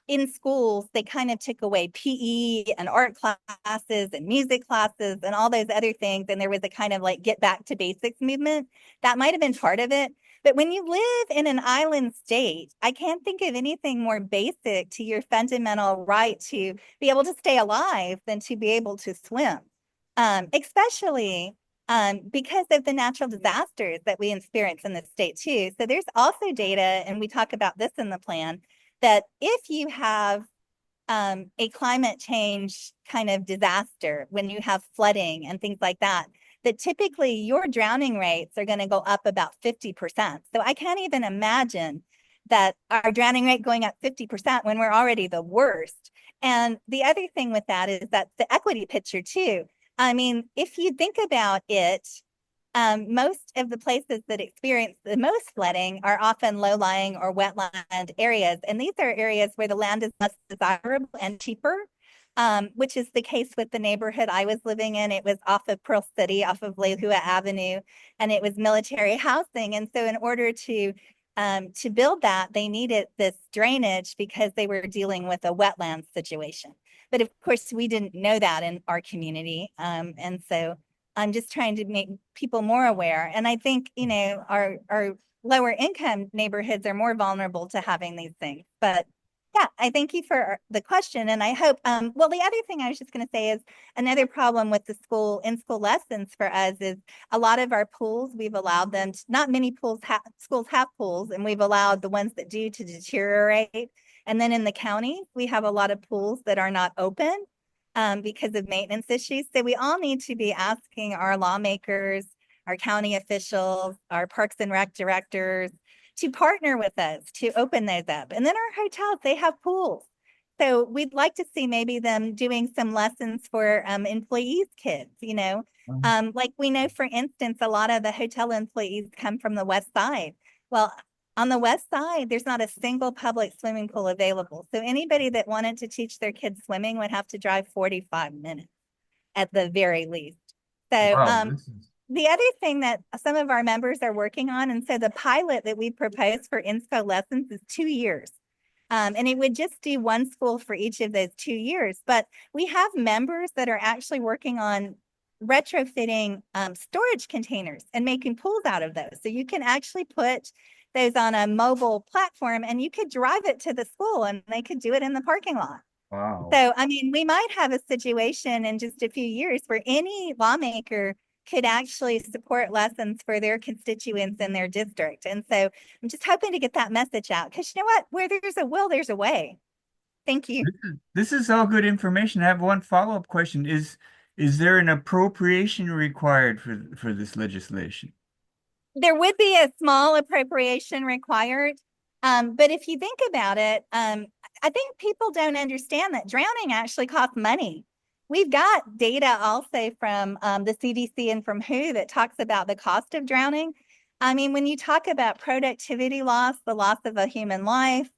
[SPEAKER 6] in schools, they kind of took away PE and art classes and music classes and all those other things. And there was a kind of like get back to basics movement. That might have been part of it. But when you live in an island state, I can't think of anything more basic to your fundamental right to be able to stay alive than to be able to swim, especially because of the natural disasters that we experience in the state too. So there's also data, and we talk about this in the plan, that if you have a climate change kind of disaster, when you have flooding and things like that, that typically your drowning rates are going to go up about 50%. So I can't even imagine that our drowning rate going up 50% when we're already the worst. And the other thing with that is that the equity picture too. I mean, if you think about it, most of the places that experience the most flooding are often low-lying or wetland areas. And these are areas where the land is less desirable and cheaper, which is the case with the neighborhood I was living in. It was off of Pearl City, off of Lehua Avenue, and it was military housing. And so in order to build that, they needed this drainage because they were dealing with a wetland situation. But of course, we didn't know that in our community. And so I'm just trying to make people more aware. And I think, our lower income neighborhoods are more vulnerable to having these things. But yeah, I thank you for the question. And I hope, well, the other thing I was just going to say is another problem with the in-school lessons for us is a lot of our pools, we've allowed them, not many schools have pools, and we've allowed the ones that do to deteriorate. And then in the county, we have a lot of pools that are not open because of maintenance issues. So we all need to be asking our lawmakers, our county officials, our Parks and Rec directors to partner with us to open those up. And then our hotels, they have pools. So we'd like to see maybe them doing some lessons for employees' kids, like we know, for instance, a lot of the hotel employees come from the West Side. Well, on the West Side, there's not a single public swimming pool available. So anybody that wanted to teach their kids swimming would have to drive 45 minutes at the very least. So
[SPEAKER 5] Wow,
[SPEAKER 6] the other thing that some of our members are working on, and so the pilot that we proposed for in-school lessons is 2 years. And it would just do one school for each of those 2 years. But we have members that are actually working on retrofitting storage containers and making pools out of those. So you can actually put those on a mobile platform and you could drive it to the school and they could do it in the parking lot.
[SPEAKER 5] wow.
[SPEAKER 6] So, I mean, we might have a situation in just a few years where any lawmaker could actually support lessons for their constituents in their district. And so I'm just hoping to get that message out because you know what, where there's a will, there's a way. Thank you.
[SPEAKER 5] This is all good information. I have one follow-up question. Is there an appropriation required for this legislation?
[SPEAKER 6] There would be a small appropriation required. But if you think about it, I think people don't understand that drowning actually costs money. We've got data also from the CDC and from WHO that talks about the cost of drowning. I mean, when you talk about productivity loss, the loss of a human life,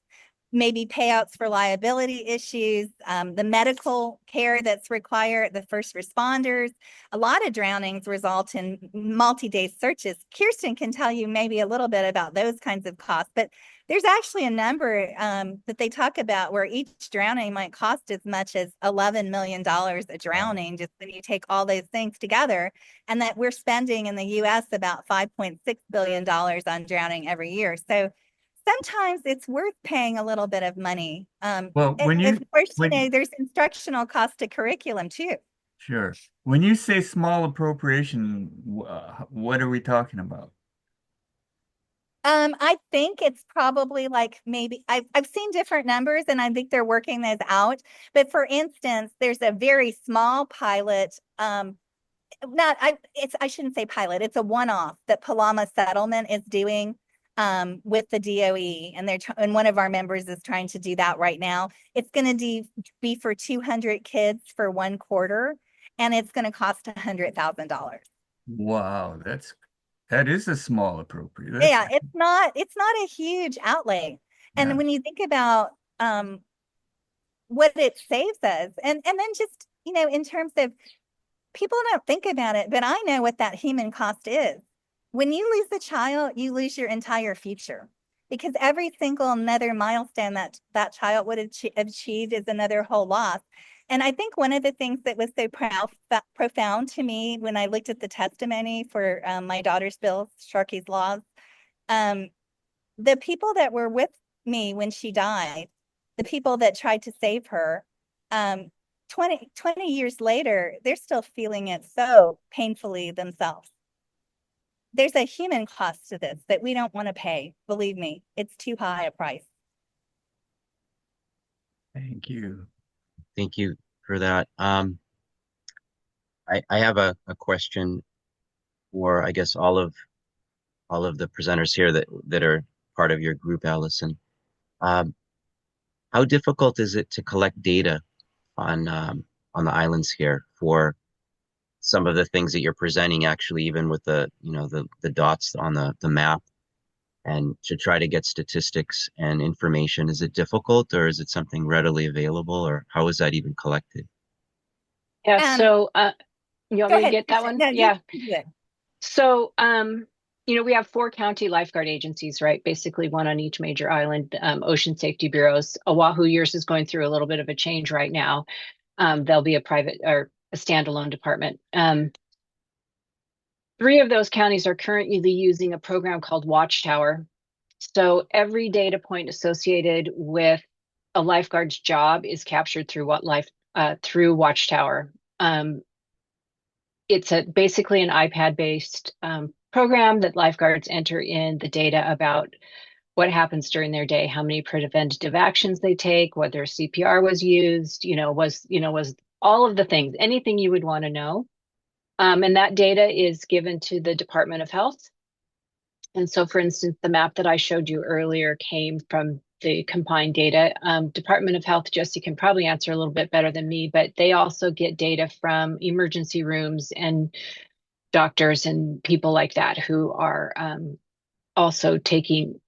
[SPEAKER 6] maybe payouts for liability issues, the medical care that's required, the first responders. A lot of drownings result in multi-day searches. Kirsten can tell you maybe a little bit about those kinds of costs, but there's actually a number that they talk about where each drowning might cost as much as $11 million a drowning, just when you take all those things together, and that we're spending in the US about $5.6 billion on drowning every year. So sometimes it's worth paying a little bit of money.
[SPEAKER 5] Well,
[SPEAKER 6] Of course, you know, there's instructional cost to curriculum too.
[SPEAKER 5] Sure. When you say small appropriation, what are we talking about?
[SPEAKER 6] I think it's probably like maybe I've seen different numbers and I think they're working those out. But for instance, there's a very small pilot. I shouldn't say pilot. It's a one-off that Palama Settlement is doing with the DOE, and one of our members is trying to do that right now. It's going to be for 200 kids for 1 quarter, and it's going to cost $100,000.
[SPEAKER 5] Wow, that is a small appropriation.
[SPEAKER 6] Yeah, it's not a huge outlay. And
[SPEAKER 5] Yeah.
[SPEAKER 6] when you think about what it saves us, and then just, you know, in terms of people don't think about it, but I know what that human cost is. When you lose a child, you lose your entire future, because every single another milestone that child would achieve is another whole loss. And I think one of the things that was so profound to me when I looked at the testimony for my daughter's bill, Sharkey's Laws, the people that were with me when she died, the people that tried to save her, 20 years later, they're still feeling it so painfully themselves. There's a human cost to this that we don't want to pay. Believe me, it's too high a price.
[SPEAKER 5] Thank you.
[SPEAKER 2] Thank you for that. I have a question for, I guess, all of the presenters here that are part of your group, Allison. How difficult is it to collect data on the islands here for some of the things that you're presenting, actually, even with the dots on the map, and to try to get statistics and information? Is it difficult, or is it something readily available, or how is that even collected?
[SPEAKER 7] Yeah, so you want me to get that one?
[SPEAKER 6] No,
[SPEAKER 7] yeah.
[SPEAKER 6] Good.
[SPEAKER 7] So you know, we have 4 county lifeguard agencies, right? Basically 1 on each major island, ocean safety bureaus. Oahu, yours is going through a little bit of a change right now. There'll be a private or a standalone department. 3 of those counties are currently using a program called Watchtower. So every data point associated with a lifeguard's job is captured through through Watchtower. It's basically an iPad-based program that lifeguards enter in the data about what happens during their day, how many preventative actions they take, whether CPR was used, was all of the things, anything you would want to know. And that data is given to the Department of Health. And so, for instance, the map that I showed you earlier came from the combined data. Department of Health, Jessy can probably answer a little bit better than me, but they also get data from emergency rooms and doctors and people like that who are also taking.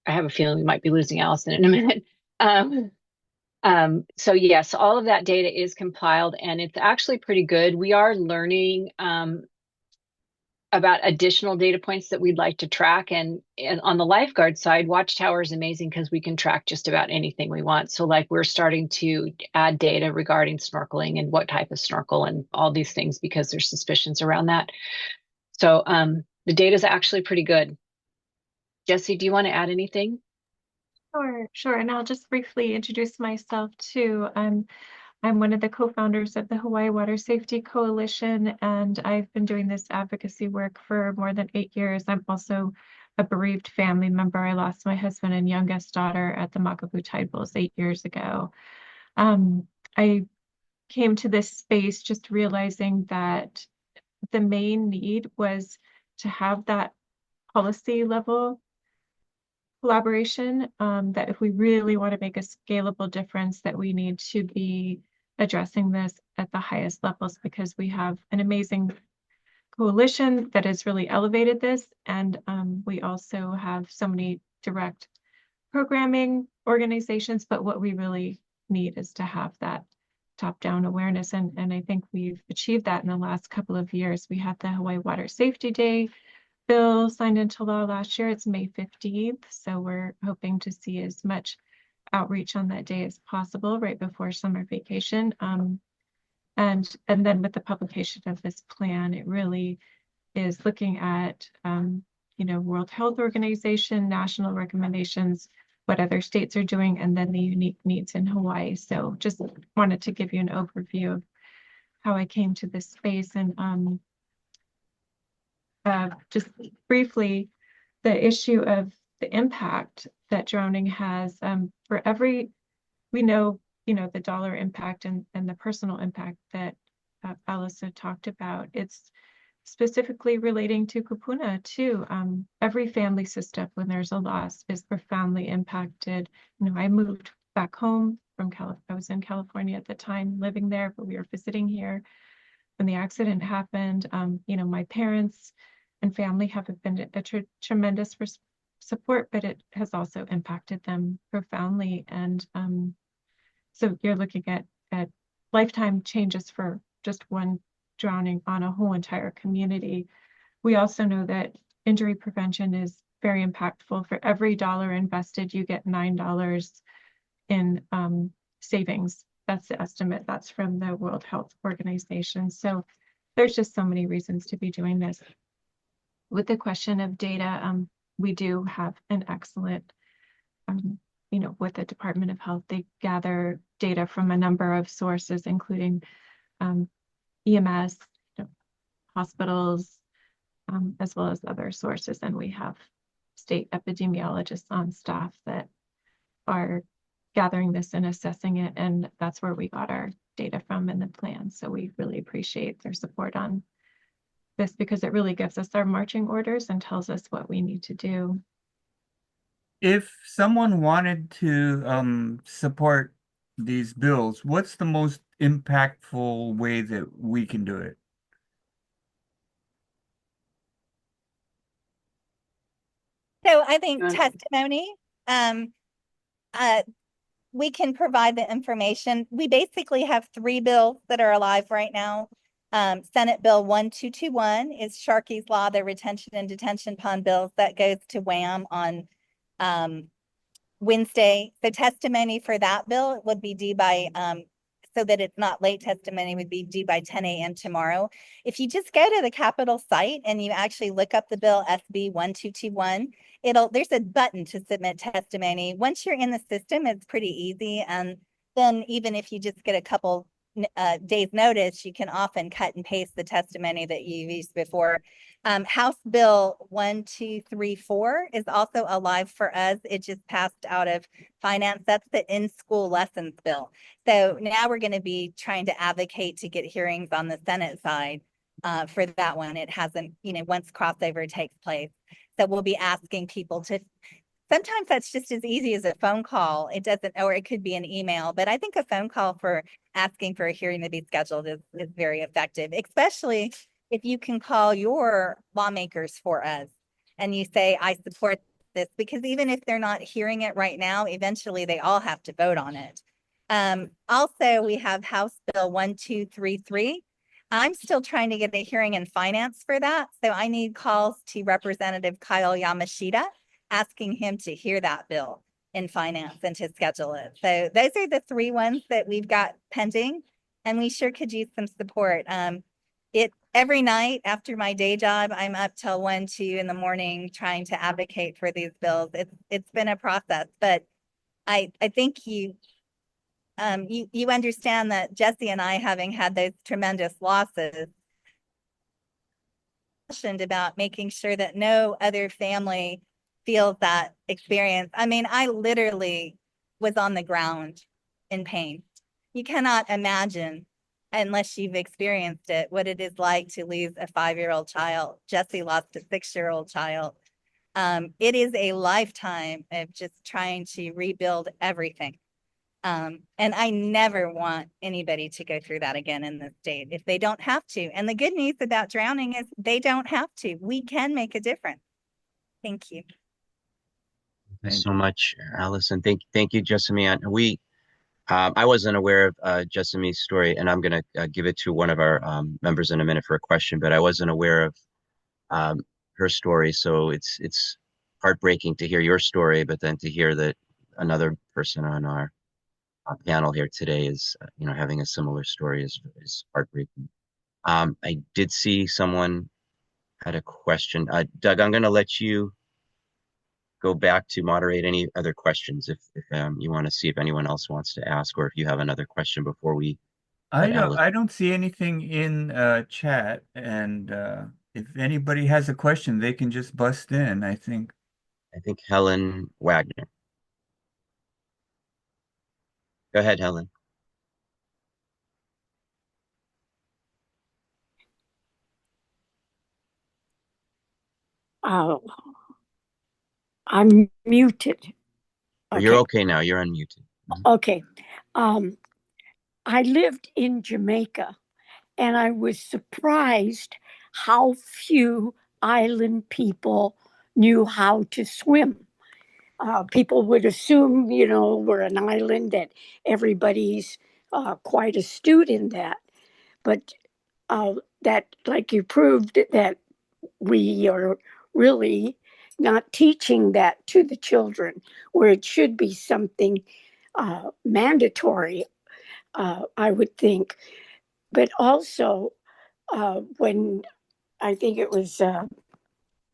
[SPEAKER 7] I have a feeling we might be losing Allison in a minute. So yes, all of that data is compiled, and it's actually pretty good. We are learning about additional data points that we'd like to track. And on the lifeguard side, Watchtower is amazing because we can track just about anything we want. So like we're starting to add data regarding snorkeling and what type of snorkel and all these things because there's suspicions around that. So the data is actually pretty good. Jessy, do you want to add anything?
[SPEAKER 1] Sure. And I'll just briefly introduce myself too. I'm one of the co-founders of the Hawaii Water Safety Coalition, and I've been doing this advocacy work for more than 8 years. I'm also a bereaved family member. I lost my husband and youngest daughter at the Makapu tide pools 8 years ago. I came to this space just realizing that the main need was to have that policy level collaboration, that if we really want to make a scalable difference, that we need to be addressing this at the highest levels, because we have an amazing coalition that has really elevated this. And we also have so many direct programming organizations, but what we really need is to have that top-down awareness. And I think we've achieved that in the last couple of years. We had the Hawaii Water Safety Day bill signed into law last year. It's May 15th. So we're hoping to see as much outreach on that day as possible right before summer vacation. And then with the publication of this plan, it really is looking at, World Health Organization, national recommendations, what other states are doing, and then the unique needs in Hawaii. So just wanted to give you an overview of how I came to this space. And just briefly, the issue of the impact that drowning has for every, we know, the dollar impact and the personal impact that Allison talked about. It's specifically relating to kupuna too. Every family system, when there's a loss, is profoundly impacted. I moved back home from California. I was in California at the time, living there, but we were visiting here when the accident happened. My parents and family have been a tremendous support, but it has also impacted them profoundly. And so you're looking at lifetime changes for just one drowning on a whole entire community. We also know that injury prevention is very impactful. For every dollar invested, you get $9 in savings. That's the estimate. That's from the World Health Organization. So there's just so many reasons to be doing this. With the question of data, we do have an excellent, with the Department of Health, they gather data from a number of sources, including EMS, hospitals, as well as other sources. And we have state epidemiologists on staff that are gathering this and assessing it. And that's where we got our data from in the plan. So we really appreciate their support on this, because it really gives us our marching orders and tells us what we need to do.
[SPEAKER 5] If someone wanted to support these bills, what's the most impactful way that we can do it?
[SPEAKER 6] So I think testimony, we can provide the information. We basically have 3 bills that are alive right now. Senate Bill 1221 is Sharkey's Law, the retention and detention pond bills that goes to WHAM on Wednesday. The testimony for that bill would be due by, so that it's not late testimony, would be due by 10 a.m. tomorrow. If you just go to the Capitol site and you actually look up the bill SB 1221, there's a button to submit testimony. Once you're in the system, it's pretty easy. And then even if you just get a couple days notice, you can often cut and paste the testimony that you've used before. House Bill 1234 is also alive for us. It just passed out of finance. That's the in-school lessons bill. So now we're going to be trying to advocate to get hearings on the Senate side for that one. It hasn't, once crossover takes place. So we'll be asking people to, sometimes that's just as easy as a phone call. It doesn't, or it could be an email, but I think a phone call for asking for a hearing to be scheduled is very effective, especially if you can call your lawmakers for us and you say, I support this, because even if they're not hearing it right now, eventually they all have to vote on it. Also, we have House Bill 1233. I'm still trying to get a hearing in finance for that. So I need calls to Representative Kyle Yamashita, asking him to hear that bill in finance and to schedule it. So those are the 3 ones that we've got pending, and we sure could use some support. Every night after my day job, I'm up till 1, 2 in the morning trying to advocate for these bills. It's been a process, but I think you understand that Jessy and I, having had those tremendous losses, about making sure that no other family feels that experience. I mean, I literally was on the ground in pain. You cannot imagine unless you've experienced it, what it is like to lose a 5-year-old child. Jessy lost a 6-year-old child. It is a lifetime of just trying to rebuild everything. And I never want anybody to go through that again in this state if they don't have to. And the good news about drowning is they don't have to. We can make a difference. Thank you.
[SPEAKER 2] Thank you so much, Allison. Thank you, Jessamy. I wasn't aware of Jessamy's story, and I'm going to give it to one of our members in a minute for a question, but I wasn't aware of her story. So it's heartbreaking to hear your story, but then to hear that another person on our panel here today is, having a similar story is heartbreaking. I did see someone had a question. Doug, I'm going to let you go back to moderate any other questions if you want to see if anyone else wants to ask, or if you have another question before we.
[SPEAKER 5] I don't see anything in chat, and if anybody has a question, they can just bust in, I think.
[SPEAKER 2] I think Helen Wagner. Go ahead, Helen.
[SPEAKER 8] Oh, I'm muted.
[SPEAKER 2] Okay. You're okay now. You're unmuted.
[SPEAKER 8] Okay. I lived in Jamaica, and I was surprised how few island people knew how to swim. People would assume, we're an island, that everybody's quite astute in that. But that, like you proved, that we are really not teaching that to the children, where it should be something mandatory, I would think. But also, when I think it was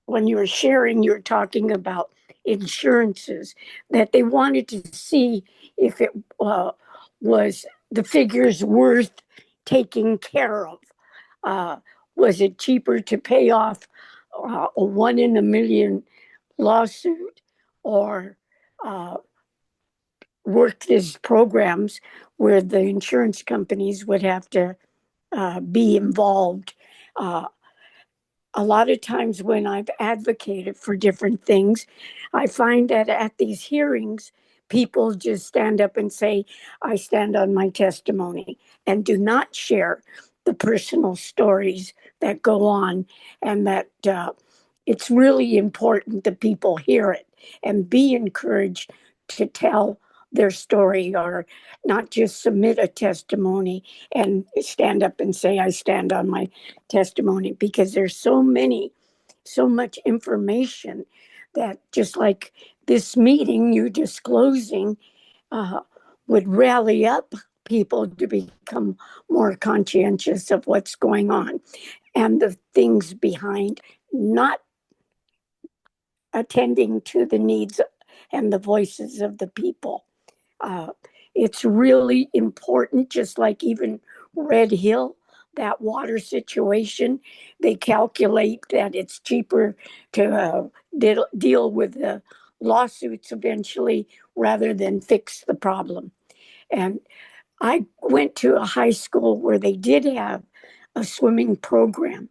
[SPEAKER 8] when you were sharing, you were talking about insurances, that they wanted to see if it was the figures worth taking care of. Was it cheaper to pay off a 1 in a million lawsuit, or work these programs where the insurance companies would have to be involved? A lot of times when I've advocated for different things, I find that at these hearings, people just stand up and say, I stand on my testimony, and do not share the personal stories that go on, and that it's really important that people hear it and be encouraged to tell their story, or not just submit a testimony and stand up and say, I stand on my testimony, because there's so much information that, just like this meeting, you disclosing, would rally up people to become more conscientious of what's going on and the things behind not attending to the needs and the voices of the people. It's really important, just like even Red Hill, that water situation, they calculate that it's cheaper to deal with the lawsuits eventually rather than fix the problem. And I went to a high school where they did have a swimming program,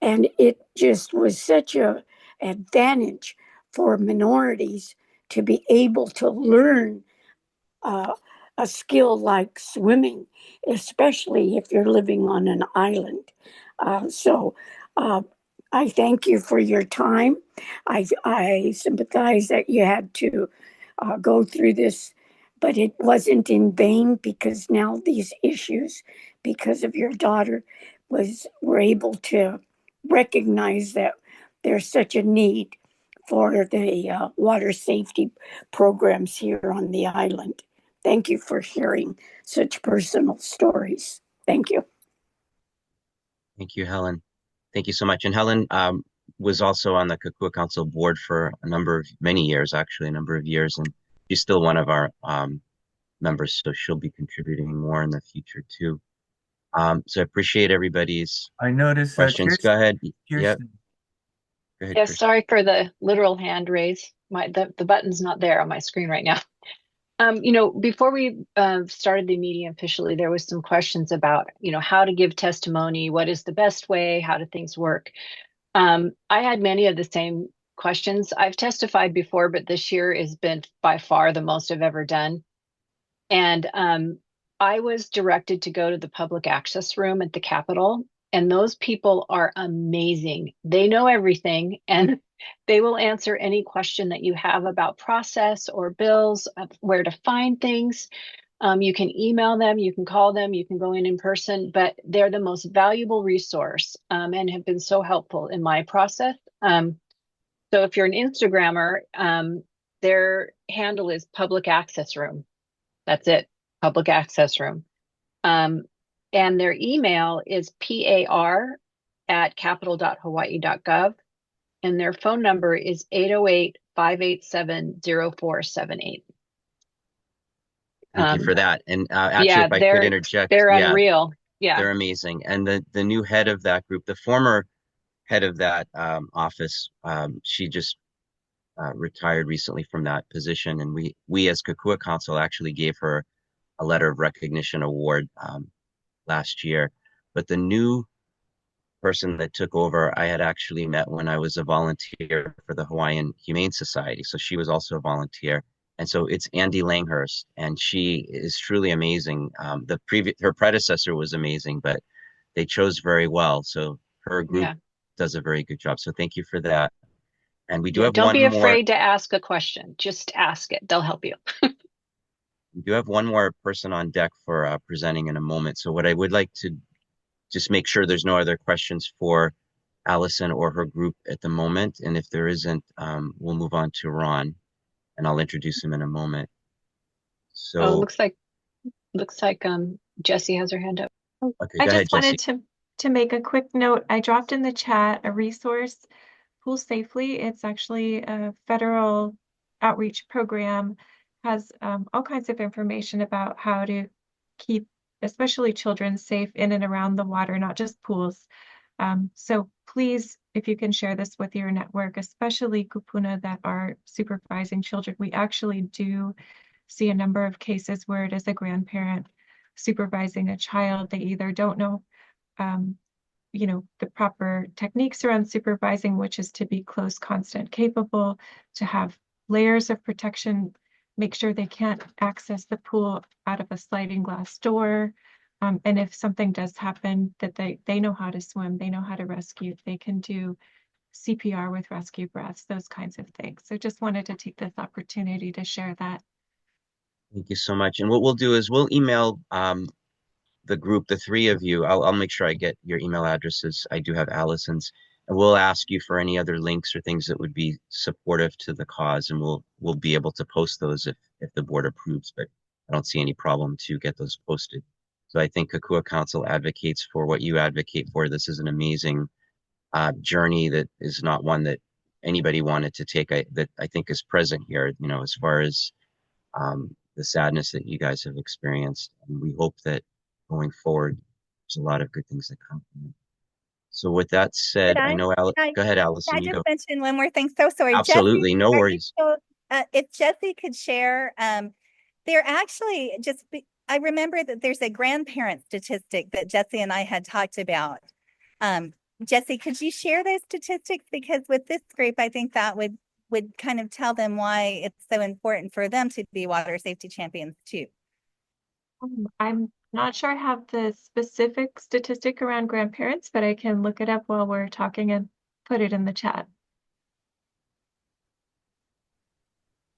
[SPEAKER 8] and it just was such an advantage for minorities to be able to learn a skill like swimming, especially if you're living on an island. So I thank you for your time. I sympathize that you had to go through this, but it wasn't in vain, because now these issues, because of your daughter, we're able to recognize that there's such a need for the water safety programs here on the island. Thank you for sharing such personal stories. Thank you.
[SPEAKER 2] Thank you, Helen. Thank you so much. And Helen was also on the Kokua Council board for many years, actually, a number of years. And she's still one of our members, so she'll be contributing more in the future too. So I appreciate everybody's questions. Go ahead. Yep. Go ahead,
[SPEAKER 7] Yes, sorry for the literal hand raise. The button's not there on my screen right now. Before we started the meeting officially, there was some questions about, how to give testimony, what is the best way, how do things work? I had many of the same questions. I've testified before, but this year has been by far the most I've ever done. And I was directed to go to the public access room at the Capitol, and those people are amazing. They know everything, and they will answer any question that you have about process or bills, where to find things. You can email them, you can call them, you can go in person, but they're the most valuable resource and have been so helpful in my process. So if you're an Instagrammer, their handle is public access room. That's it, public access room. And their email is par@capitol.hawaii.gov. And their phone number is 808-587-0478.
[SPEAKER 2] Thank you for that. And actually, if I could interject,
[SPEAKER 7] they're unreal. Yeah,
[SPEAKER 2] they're amazing. And the new head of that group, the former head of that office, she just retired recently from that position. And we as Kokua Council actually gave her a letter of recognition award last year. But the new person that took over, I had actually met when I was a volunteer for the Hawaiian Humane Society. So she was also a volunteer. And so it's Andy Langhurst, and she is truly amazing. Her predecessor was amazing, but they chose very well. So her group does a very good job. So thank you for that. And we do have
[SPEAKER 7] don't
[SPEAKER 2] one
[SPEAKER 7] be
[SPEAKER 2] more.
[SPEAKER 7] afraid to ask a question. Just ask it. They'll help you.
[SPEAKER 2] We do have one more person on deck for presenting in a moment. So what I would like to just make sure there's no other questions for Allison or her group at the moment. And if there isn't, we'll move on to Ron, and I'll introduce him in a moment. So
[SPEAKER 7] looks like Jessy has her hand up.
[SPEAKER 2] Okay,
[SPEAKER 1] I
[SPEAKER 2] go ahead,
[SPEAKER 1] just wanted
[SPEAKER 2] Jessy.
[SPEAKER 1] to make a quick note. I dropped in the chat a resource, Pool Safely. It's actually a federal outreach program, has all kinds of information about how to keep especially children safe in and around the water, not just pools. So please, if you can share this with your network, especially kupuna that are supervising children, we actually do see a number of cases where it is a grandparent supervising a child. They either don't know the proper techniques around supervising, which is to be close, constant, capable, to have layers of protection, make sure they can't access the pool out of a sliding glass door. And if something does happen, that they know how to swim, they know how to rescue, they can do CPR with rescue breaths, those kinds of things. So just wanted to take this opportunity to share that.
[SPEAKER 2] Thank you so much. And what we'll do is we'll email the group, the three of you. I'll make sure I get your email addresses. I do have Allison's, and we'll ask you for any other links or things that would be supportive to the cause, and we'll be able to post those if the board approves. But I don't see any problem to get those posted. So I think Kokua Council advocates for what you advocate for. This is an amazing journey that is not one that anybody wanted to take. That I think is present here. As far as the sadness that you guys have experienced, and we hope that going forward, there's a lot of good things that come from it. So with that said, I know, go ahead, Allison.
[SPEAKER 6] I just mentioned one more thing. So sorry.
[SPEAKER 2] Absolutely,
[SPEAKER 6] Jessy,
[SPEAKER 2] no worries.
[SPEAKER 6] If Jessy could share, they're actually I remember that there's a grandparent statistic that Jessy and I had talked about. Jessy, could you share those statistics? Because with this group, I think that would kind of tell them why it's so important for them to be water safety champions too.
[SPEAKER 1] I'm not sure I have the specific statistic around grandparents, but I can look it up while we're talking and put it in the chat.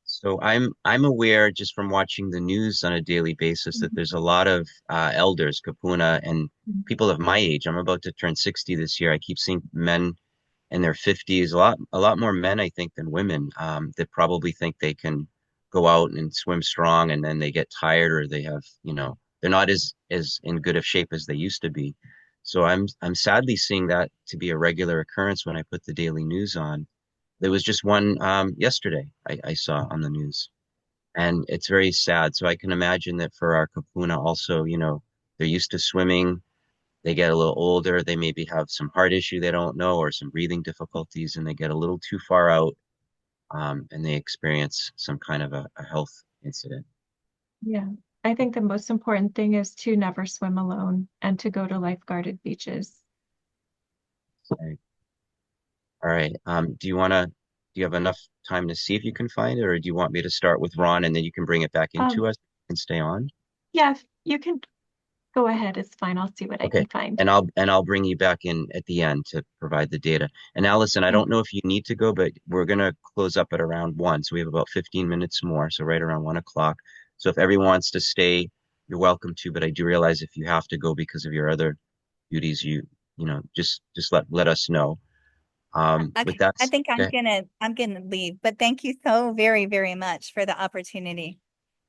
[SPEAKER 2] So I'm aware just from watching the news on a daily basis that there's a lot of elders, kapuna, and people of my age. I'm about to turn 60 this year. I keep seeing men in their 50s, a lot more men, I think, than women that probably think they can go out and swim strong, and then they get tired, or they have, they're not as in good of shape as they used to be. So I'm sadly seeing that to be a regular occurrence when I put the daily news on. There was just one yesterday I saw on the news, and it's very sad. So I can imagine that for our kapuna also, they're used to swimming. They get a little older, they maybe have some heart issue they don't know, or some breathing difficulties, and they get a little too far out, and they experience some kind of a health incident.
[SPEAKER 1] Yeah. I think the most important thing is to never swim alone and to go to lifeguarded beaches.
[SPEAKER 2] Okay. All right. Do you have enough time to see if you can find it, or do you want me to start with Ron and then you can bring it back into
[SPEAKER 1] Um,
[SPEAKER 2] us and stay on?
[SPEAKER 1] yeah, you can go ahead. It's fine. I'll see what I
[SPEAKER 2] Okay.
[SPEAKER 1] can find.
[SPEAKER 2] And I'll bring you back in at the end to provide the data. And Allison, I
[SPEAKER 1] Okay.
[SPEAKER 2] don't know if you need to go, but we're gonna close up at around 1. So we have about 15 minutes more. So right around 1 o'clock. So if everyone wants to stay, you're welcome to, but I do realize if you have to go because of your other duties, just let us know. With
[SPEAKER 6] Okay,
[SPEAKER 2] that,
[SPEAKER 6] I think
[SPEAKER 2] okay.
[SPEAKER 6] I'm gonna leave, but thank you so very, very much for the opportunity.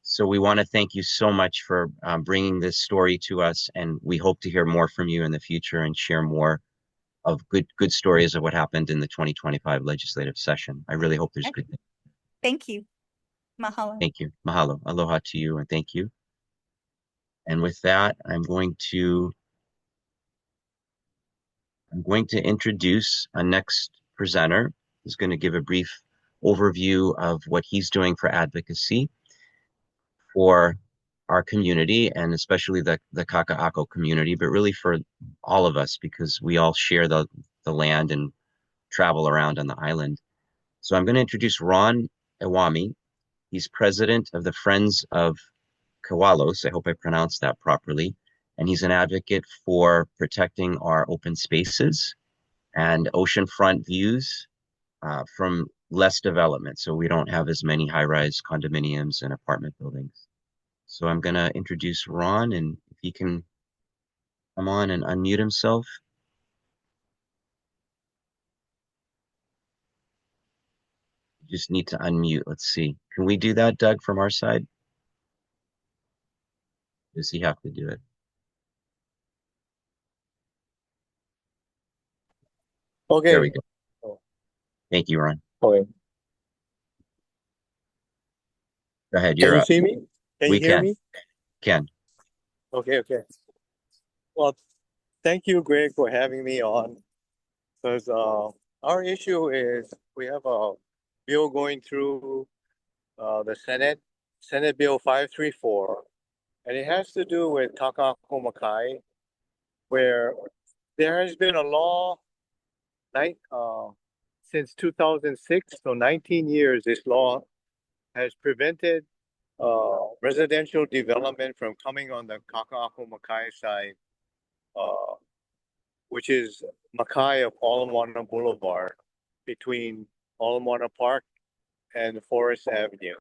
[SPEAKER 2] So we want to thank you so much for bringing this story to us, and we hope to hear more from you in the future and share more of good stories of what happened in the 2025 legislative session. I really hope there's
[SPEAKER 6] Okay,
[SPEAKER 2] good things.
[SPEAKER 6] thank you. Mahalo.
[SPEAKER 2] Thank you. Mahalo. Aloha to you, and thank you. And with that, I'm going to introduce a next presenter who's going to give a brief overview of what he's doing for advocacy for our community and especially the Kaka'ako community, but really for all of us because we all share the land and travel around on the island. So I'm going to introduce Ron Iwami. He's president of the Friends of Kewalos. I hope I pronounced that properly. And he's an advocate for protecting our open spaces and oceanfront views from less development. So we don't have as many high-rise condominiums and apartment buildings. So I'm going to introduce Ron, and if he can come on and unmute himself. You just need to unmute. Let's see. Can we do that, Doug, from our side? Does he have to do it? There we
[SPEAKER 9] Okay.
[SPEAKER 2] go. Thank you, Ron.
[SPEAKER 9] Okay.
[SPEAKER 2] Go ahead.
[SPEAKER 9] Can
[SPEAKER 2] You're
[SPEAKER 9] you
[SPEAKER 2] up.
[SPEAKER 9] see me? Can
[SPEAKER 2] We
[SPEAKER 9] you hear
[SPEAKER 2] can.
[SPEAKER 9] me?
[SPEAKER 2] Can.
[SPEAKER 9] Okay, okay. Well, thank you, Greg, for having me on. Because our issue is we have a bill going through the Senate Bill 534, and it has to do with Kaka'ako Makai, where there has been a law since 2006, so 19 years, this law has prevented residential development from coming on the Kaka'ako Makai side, which is Makai of Ala Boulevard between Ala Park and Forest Avenue.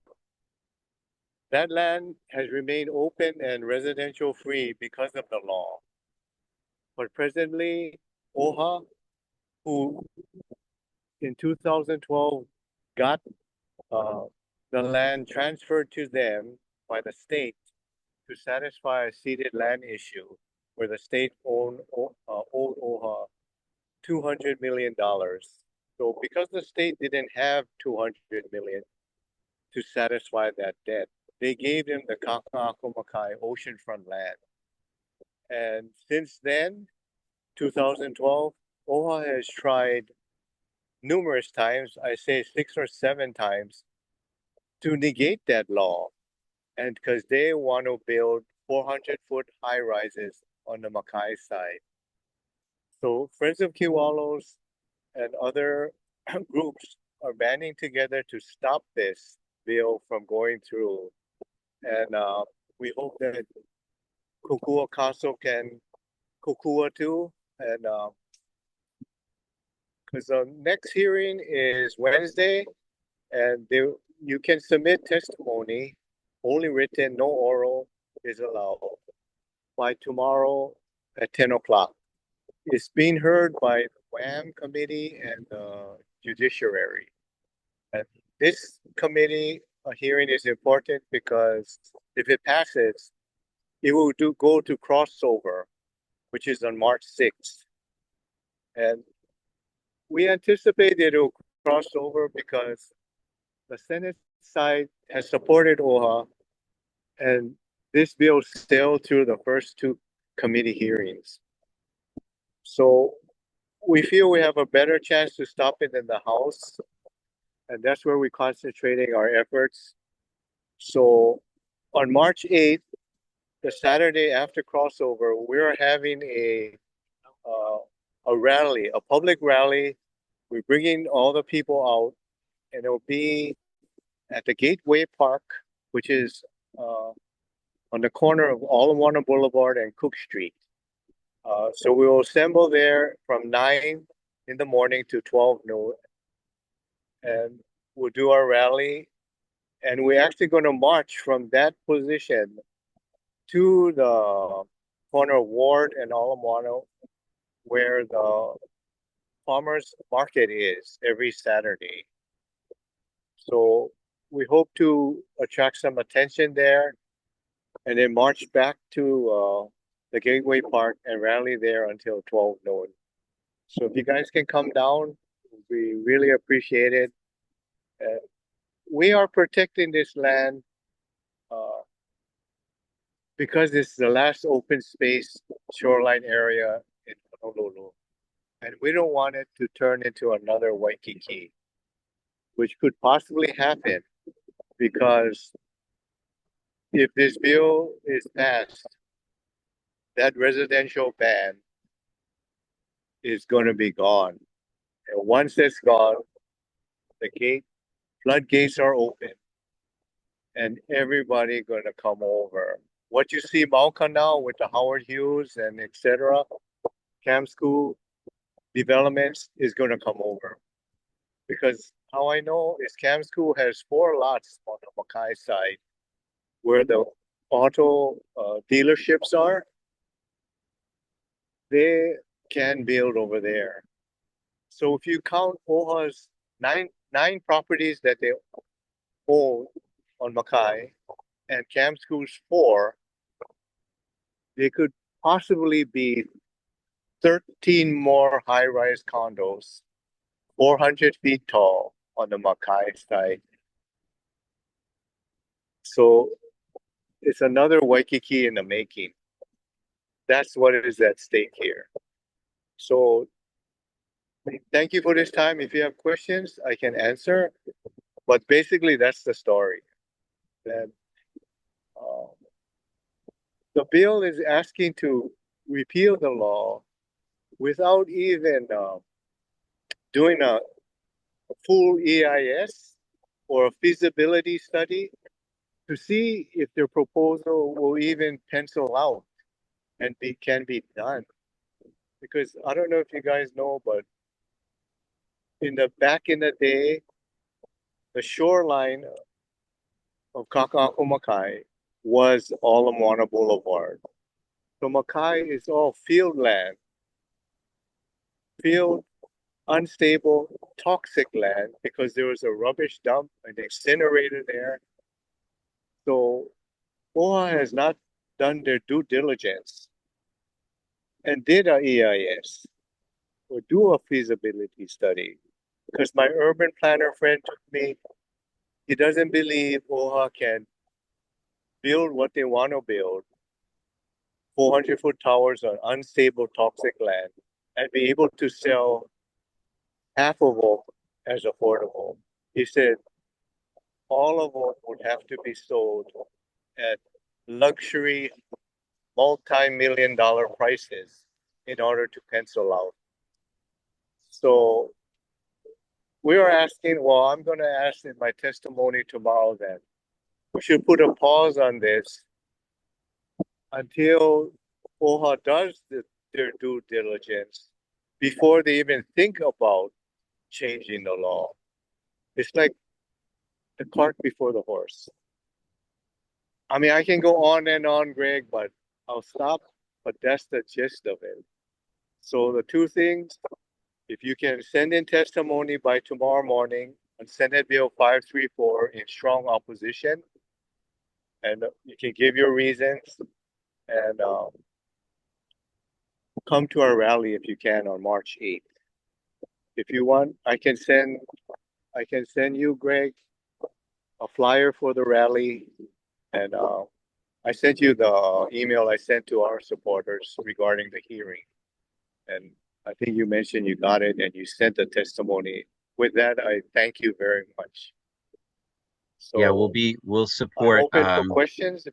[SPEAKER 9] That land has remained open and residential free because of the law. But presently, OHA, who in 2012 got the land transferred to them by the state to satisfy a ceded land issue where the state owed OHA $200 million. So because the state didn't have $200 million to satisfy that debt, they gave them the Kaka'ako Makai oceanfront land. And since then, 2012, OHA has tried numerous times, I say 6 or 7 times, to negate that law. And because they want to build 400-foot high rises on the Makai side. So Friends of Kewalos and other groups are banding together to stop this bill from going through. And we hope that Kokua Council can Kokua too. And because the next hearing is Wednesday, and you can submit testimony, only written, no oral is allowed, by tomorrow at 10 o'clock. It's being heard by the WAM committee and the judiciary. And this committee hearing is important because if it passes, it will go to crossover, which is on March 6th. And we anticipate it will cross over because the Senate side has supported OHA, and this bill sailed through the first 2 committee hearings. So we feel we have a better chance to stop it in the House, and that's where we're concentrating our efforts. So on March 8th, the Saturday after crossover, we're having a rally, a public rally. We're bringing all the people out, and it'll be at the Gateway Park, which is on the corner of Ala Boulevard and Cook Street. So we will assemble there from 9 in the morning to 12 noon, and we'll do our rally. And we're actually going to march from that position to the corner of Ward and Ala, where the farmers market is every Saturday. So we hope to attract some attention there and then march back to the Gateway Park and rally there until 12 noon. So if you guys can come down, we really appreciate it. We are protecting this land because it's the last open space shoreline area in Honolulu. And we don't want it to turn into another Waikiki, which could possibly happen because if this bill is passed, that residential ban is going to be gone. And once it's gone, the floodgates are open and everybody going to come over. What you see Mauka now with the Howard Hughes and etc. Camp School developments is going to come over. Because how I know is Camp School has 4 lots on the Makai side where the auto dealerships are. They can build over there. So if you count OHA's nine properties that they own on Makai and Camp School's 4, they could possibly be 13 more high-rise condos, 400 feet tall on the Makai side. So it's another Waikiki in the making. That's what is at stake here. So thank you for this time. If you have questions, I can answer. But basically, that's the story. That the bill is asking to repeal the law without even doing a full EIS or a feasibility study to see if their proposal will even pencil out and can be done. Because I don't know if you guys know, but back in the day, the shoreline of Kaka'ako Makai was Ala Boulevard. So Makai is all field land, unstable, toxic land because there was a rubbish dump, an incinerator there. So OHA has not done their due diligence and did a EIS or do a feasibility study. Because my urban planner friend told me he doesn't believe OHA can build what they want to build, 400-foot towers on unstable, toxic land, and be able to sell half of them as affordable. He said all of them would have to be sold at luxury, multi-million-dollar prices in order to pencil out. So we are asking, well, I'm going to ask in my testimony tomorrow then, we should put a pause on this until OHA does their due diligence before they even think about changing the law. It's like the cart before the horse. I mean, I can go on and on, Greg, but I'll stop. But that's the gist of it. So the two things, if you can send in testimony by tomorrow morning on Senate Bill 534 in strong opposition, and you can give your reasons, and come to our rally if you can on March 8th. If you want, I can send you, Greg, a flyer for the rally, and I sent you the email I sent to our supporters regarding the hearing, and I think you mentioned you got it and you sent the testimony. With that, I thank you very much.
[SPEAKER 2] Yeah,
[SPEAKER 9] So
[SPEAKER 2] we'll
[SPEAKER 9] I'm
[SPEAKER 2] support,
[SPEAKER 9] open for questions.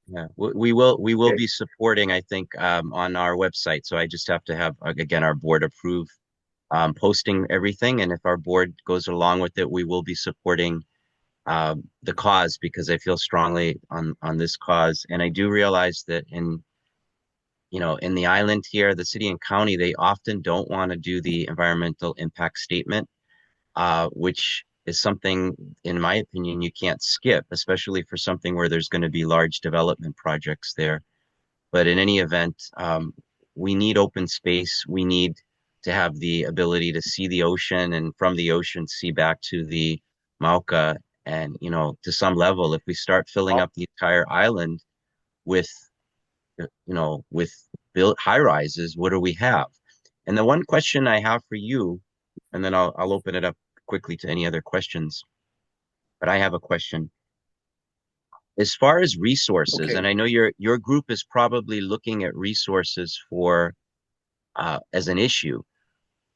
[SPEAKER 2] yeah, we will
[SPEAKER 9] Okay.
[SPEAKER 2] be supporting, I think, on our website. So I just have to have, again, our board approve posting everything. And if our board goes along with it, we will be supporting the cause, because I feel strongly on this cause. And I do realize that in the island here, the city and county, they often don't want to do the environmental impact statement, which is something, in my opinion, you can't skip, especially for something where there's going to be large development projects there. But in any event, we need open space. We need to have the ability to see the ocean, and from the ocean see back to the Mauka. And, to some level, if we start filling up the entire island with, with built high rises, what do we have? And the one question I have for you, and then I'll open it up quickly to any other questions. But I have a question. As far as resources,
[SPEAKER 9] Okay.
[SPEAKER 2] and I know your group is probably looking at resources for as an issue.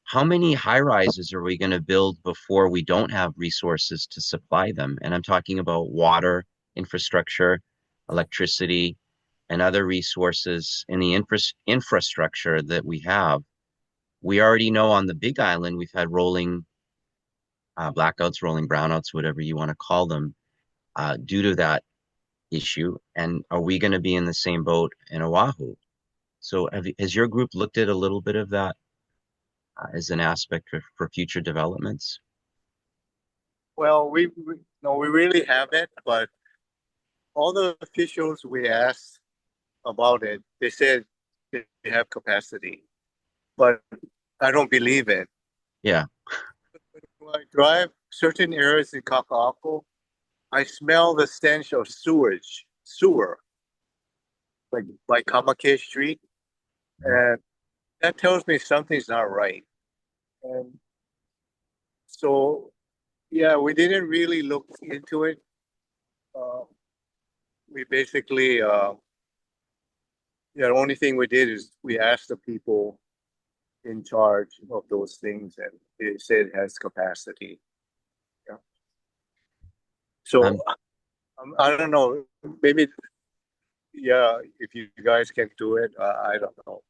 [SPEAKER 2] How many high rises are we going to build before we don't have resources to supply them? And I'm talking about water, infrastructure, electricity, and other resources in the infrastructure that we have. We already know on the Big Island, we've had rolling blackouts, rolling brownouts, whatever you want to call them, due to that issue. And are we going to be in the same boat in Oahu? So has your group looked at a little bit of that as an aspect for future developments?
[SPEAKER 9] Well, no, we really haven't, but all the officials we asked about it, they said they have capacity, but I don't believe it.
[SPEAKER 2] Yeah.
[SPEAKER 9] When I drive certain areas in Kaka'ako, I smell the stench of sewer, like by Kamake Street, and that tells me something's not right. And so, yeah, we didn't really look into it. We basically, the only thing we did is we asked the people in charge of those things, and they said it has capacity. Yeah. So I don't know. Maybe, yeah, if you guys can do it, I don't know.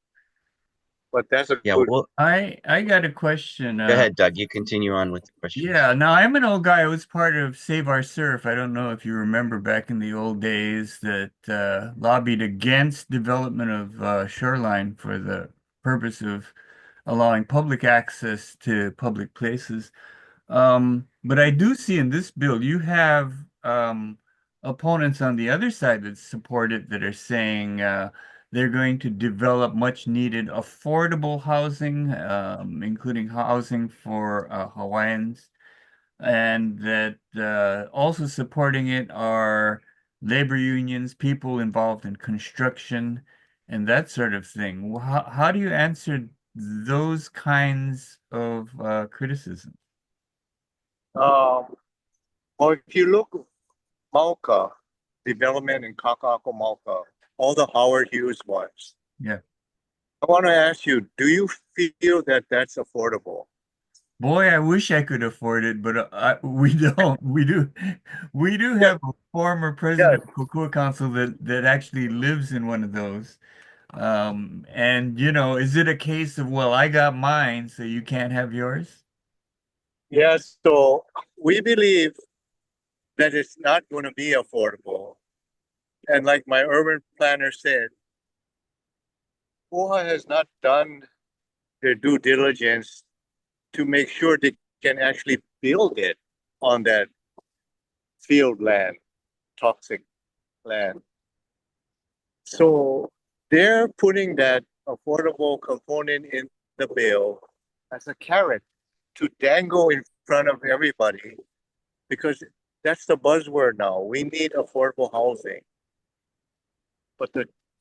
[SPEAKER 9] But that's a
[SPEAKER 2] Yeah.
[SPEAKER 9] good.
[SPEAKER 2] Well,
[SPEAKER 5] I got a question.
[SPEAKER 2] go ahead, Doug. You continue on with the questions.
[SPEAKER 5] Yeah, now I'm an old guy. I was part of Save Our Surf. I don't know if you remember back in the old days that lobbied against development of shoreline for the purpose of allowing public access to public places. But I do see in this bill you have opponents on the other side that support it that are saying they're going to develop much needed affordable housing, including housing for Hawaiians, and that also supporting it are labor unions, people involved in construction, and that sort of thing. How do you answer those kinds of criticism?
[SPEAKER 9] Well, if you look Mauka development in Kaka'ako Mauka, all the Howard Hughes ones.
[SPEAKER 5] Yeah.
[SPEAKER 9] I want to ask you, do you feel that that's affordable?
[SPEAKER 5] Boy, I wish I could afford it, but we don't. We do
[SPEAKER 9] Yeah,
[SPEAKER 5] have a former
[SPEAKER 9] yeah,
[SPEAKER 5] president of Kokua Council that actually lives in one of those. And is it a case of, well, I got mine, so you can't have yours?
[SPEAKER 9] yes. So we believe that it's not going to be affordable. And like my urban planner said, OHA has not done their due diligence to make sure they can actually build it on that field land, toxic land. So they're putting that affordable component in the bill as a carrot to dangle in front of everybody, because that's the buzzword now. We need affordable housing. But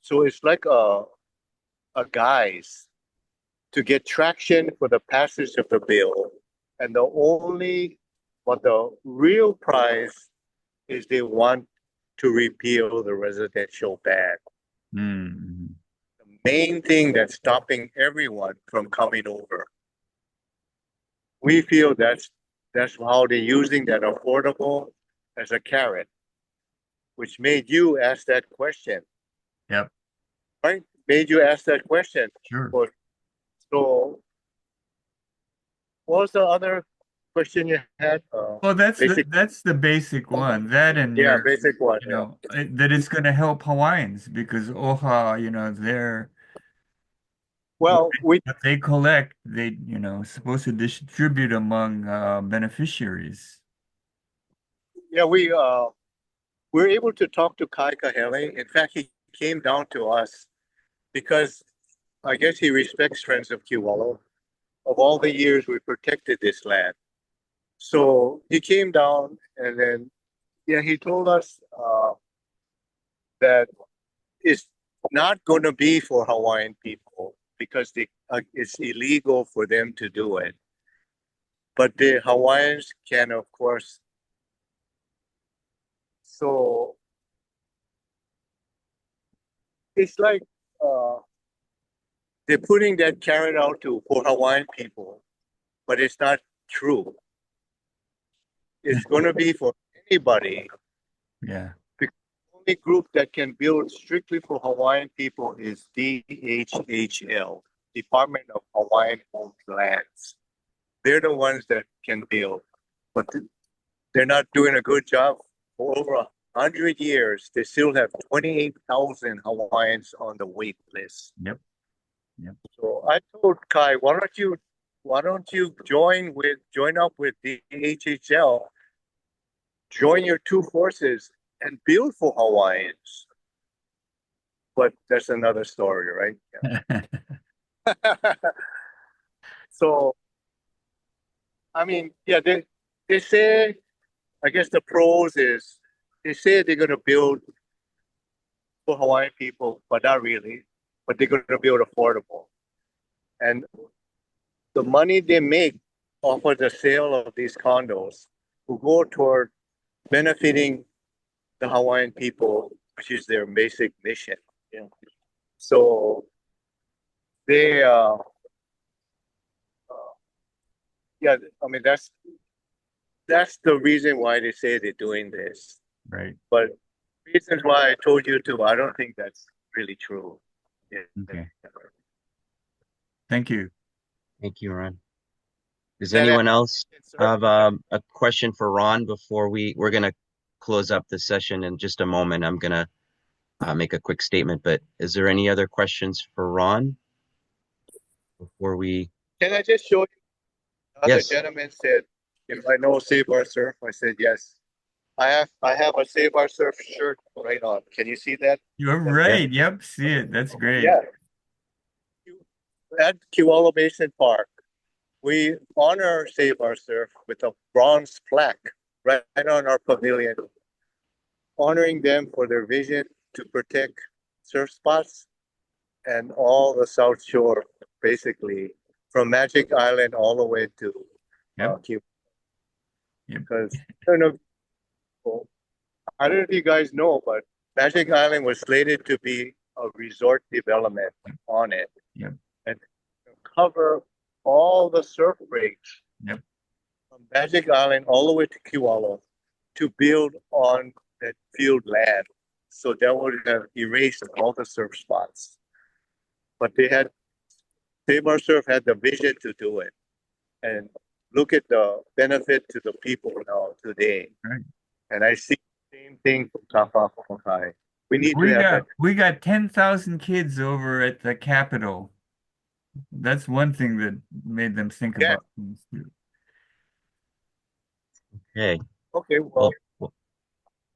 [SPEAKER 9] so it's like a guise to get traction for the passage of the bill. And the real prize is they want to repeal the residential ban.
[SPEAKER 5] Mm-hmm.
[SPEAKER 9] The main thing that's stopping everyone from coming over. We feel that's That's how they're using that affordable as a carrot, which made you ask that question,
[SPEAKER 5] Yep,
[SPEAKER 9] right? Made you ask that question.
[SPEAKER 5] sure.
[SPEAKER 9] But, so what was the other question you had?
[SPEAKER 5] Well,
[SPEAKER 9] Basic,
[SPEAKER 5] that's the basic one. That and
[SPEAKER 9] yeah,
[SPEAKER 5] your,
[SPEAKER 9] basic one.
[SPEAKER 5] you
[SPEAKER 9] Yeah.
[SPEAKER 5] know, that it's going to help Hawaiians because OHA, you know, they're
[SPEAKER 9] Well, we
[SPEAKER 5] what they collect, they, you know, supposed to distribute among beneficiaries.
[SPEAKER 9] yeah we're able to talk to Kai Kahele. In fact, he came down to us because I guess he respects Friends of Kewalos. Of all the years we protected this land, so he came down and then he told us that it's not going to be for Hawaiian people because it's illegal for them to do it. But the Hawaiians can, of course. So it's like they're putting that carrot out for Hawaiian people, but it's not true. It's going to be for anybody.
[SPEAKER 5] Yeah.
[SPEAKER 9] The only group that can build strictly for Hawaiian people is DHHL, Department of Hawaiian Homelands. They're the ones that can build, but they're not doing a good job. For over 100 years, they still have 28,000 Hawaiians on the wait list.
[SPEAKER 5] Yep. Yep.
[SPEAKER 9] So I told Kai, why don't you join up with the HHL, join your two forces and build for Hawaiians. But that's another story, right? Yeah. So, I mean, yeah, they say, I guess the pros is they say they're going to build for Hawaiian people, but not really. But they're going to build affordable. And the money they make off of the sale of these condos will go toward benefiting the Hawaiian people, which is their basic mission. Yeah. So they, yeah, I mean that's the reason why they say they're doing this.
[SPEAKER 5] Right.
[SPEAKER 9] But reasons why I told you to, I don't think that's really true. Yeah.
[SPEAKER 5] Okay. Thank you.
[SPEAKER 2] Thank you, Ron. Does anyone else have a question for Ron before we're going to close up the session in just a moment? I'm going to make a quick statement, but is there any other questions for Ron before we?
[SPEAKER 9] Can I just show you?
[SPEAKER 2] Yes.
[SPEAKER 9] The gentleman said, if I know Save Our Surf, I said yes. I have a Save Our Surf shirt right on. Can you see that?
[SPEAKER 5] You're right. Yep. See it. That's great.
[SPEAKER 9] Yeah. At Kewalo Basin Park, we honor Save Our Surf with a bronze plaque right on our pavilion, honoring them for their vision to protect surf spots and all the South Shore, basically, from Magic Island all the way to Cuba.
[SPEAKER 5] Yep.
[SPEAKER 9] Because I don't know if you guys know, but Magic Island was slated to be a resort development on it.
[SPEAKER 5] Yep.
[SPEAKER 9] And cover all the surf breaks
[SPEAKER 5] from
[SPEAKER 9] Magic Island all the way to Kewalos to build on that field land. So that would have erased all the surf spots. But Save Our Surf had the vision to do it. And look at the benefit to the people now today.
[SPEAKER 5] Right.
[SPEAKER 9] And I see the same thing from Kapakai. We
[SPEAKER 5] got 10,000 kids over at the Capitol. That's one thing that made them think about things too.
[SPEAKER 2] Okay.
[SPEAKER 9] Okay.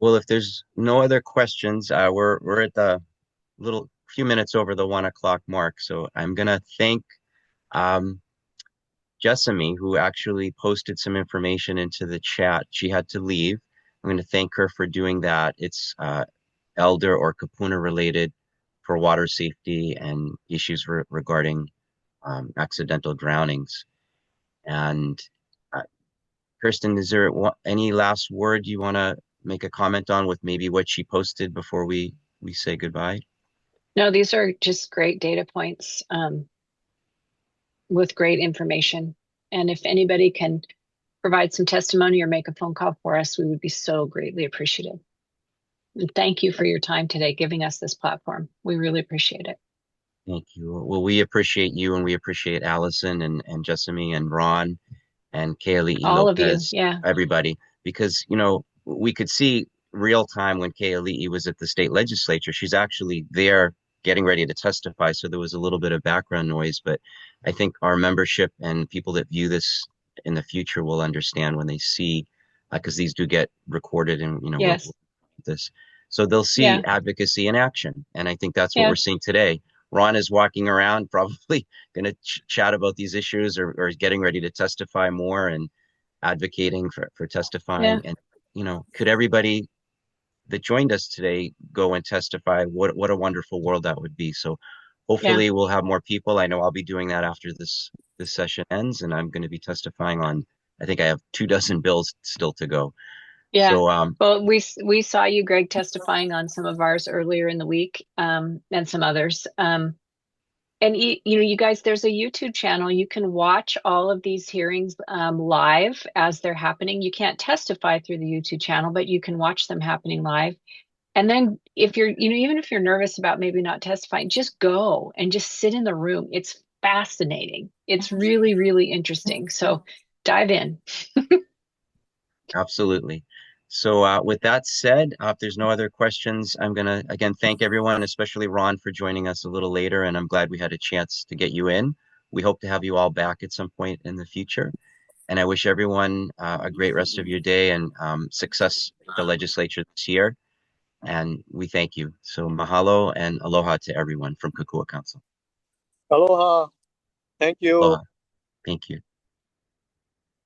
[SPEAKER 2] Well, if there's no other questions, we're at the few minutes over the 1 o'clock mark. So I'm gonna thank Jessamy, who actually posted some information into the chat. She had to leave. I'm going to thank her for doing that. It's elder or kapuna related for water safety and issues regarding accidental drownings. And Kirsten, is there any last word you want to make a comment on with maybe what she posted before we say goodbye?
[SPEAKER 7] No, these are just great data points with great information. And if anybody can provide some testimony or make a phone call for us, we would be so greatly appreciative. And thank you for your time today, giving us this platform. We really appreciate it.
[SPEAKER 2] Thank you. Well, we appreciate you, and we appreciate Allison and Jessamy and Ron and Keali,
[SPEAKER 7] All of you,
[SPEAKER 2] Lopez,
[SPEAKER 7] yeah.
[SPEAKER 2] everybody, because, you know, we could see real time when Keali was at the state legislature. She's actually there getting ready to testify. So there was a little bit of background noise, but I think our membership and people that view this in the future will understand when they see, because these do get recorded and, you know,
[SPEAKER 7] Yes.
[SPEAKER 2] this. So they'll see
[SPEAKER 7] Yeah.
[SPEAKER 2] advocacy in action. And I think that's what
[SPEAKER 7] Yeah.
[SPEAKER 2] we're seeing today. Ron is walking around, probably going to chat about these issues or getting ready to testify more and advocating for testifying.
[SPEAKER 7] Yeah.
[SPEAKER 2] And, you know, could everybody that joined us today go and testify? What a wonderful world that would be. So hopefully we'll have more people. I know I'll be doing that after this session ends, and I'm going to be testifying on, I think I have 24 bills still to go.
[SPEAKER 7] Yeah.
[SPEAKER 2] So,
[SPEAKER 7] well, we saw you, Greg, testifying on some of ours earlier in the week, and some others. And you know, you guys, there's a YouTube channel. You can watch all of these hearings live as they're happening. You can't testify through the YouTube channel, but you can watch them happening live. And then if you're, you know, even if you're nervous about maybe not testifying, just go and just sit in the room. It's fascinating. It's really, really interesting. So dive in.
[SPEAKER 2] absolutely. So with that said, if there's no other questions, I'm going to, again, thank everyone, especially Ron, for joining us a little later. And I'm glad we had a chance to get you in. We hope to have you all back at some point in the future. And I wish everyone a great rest of your day and success with the legislature this year. And we thank you. So mahalo and aloha to everyone from Kokua Council.
[SPEAKER 9] Aloha. Thank you.
[SPEAKER 2] Aloha. Thank you.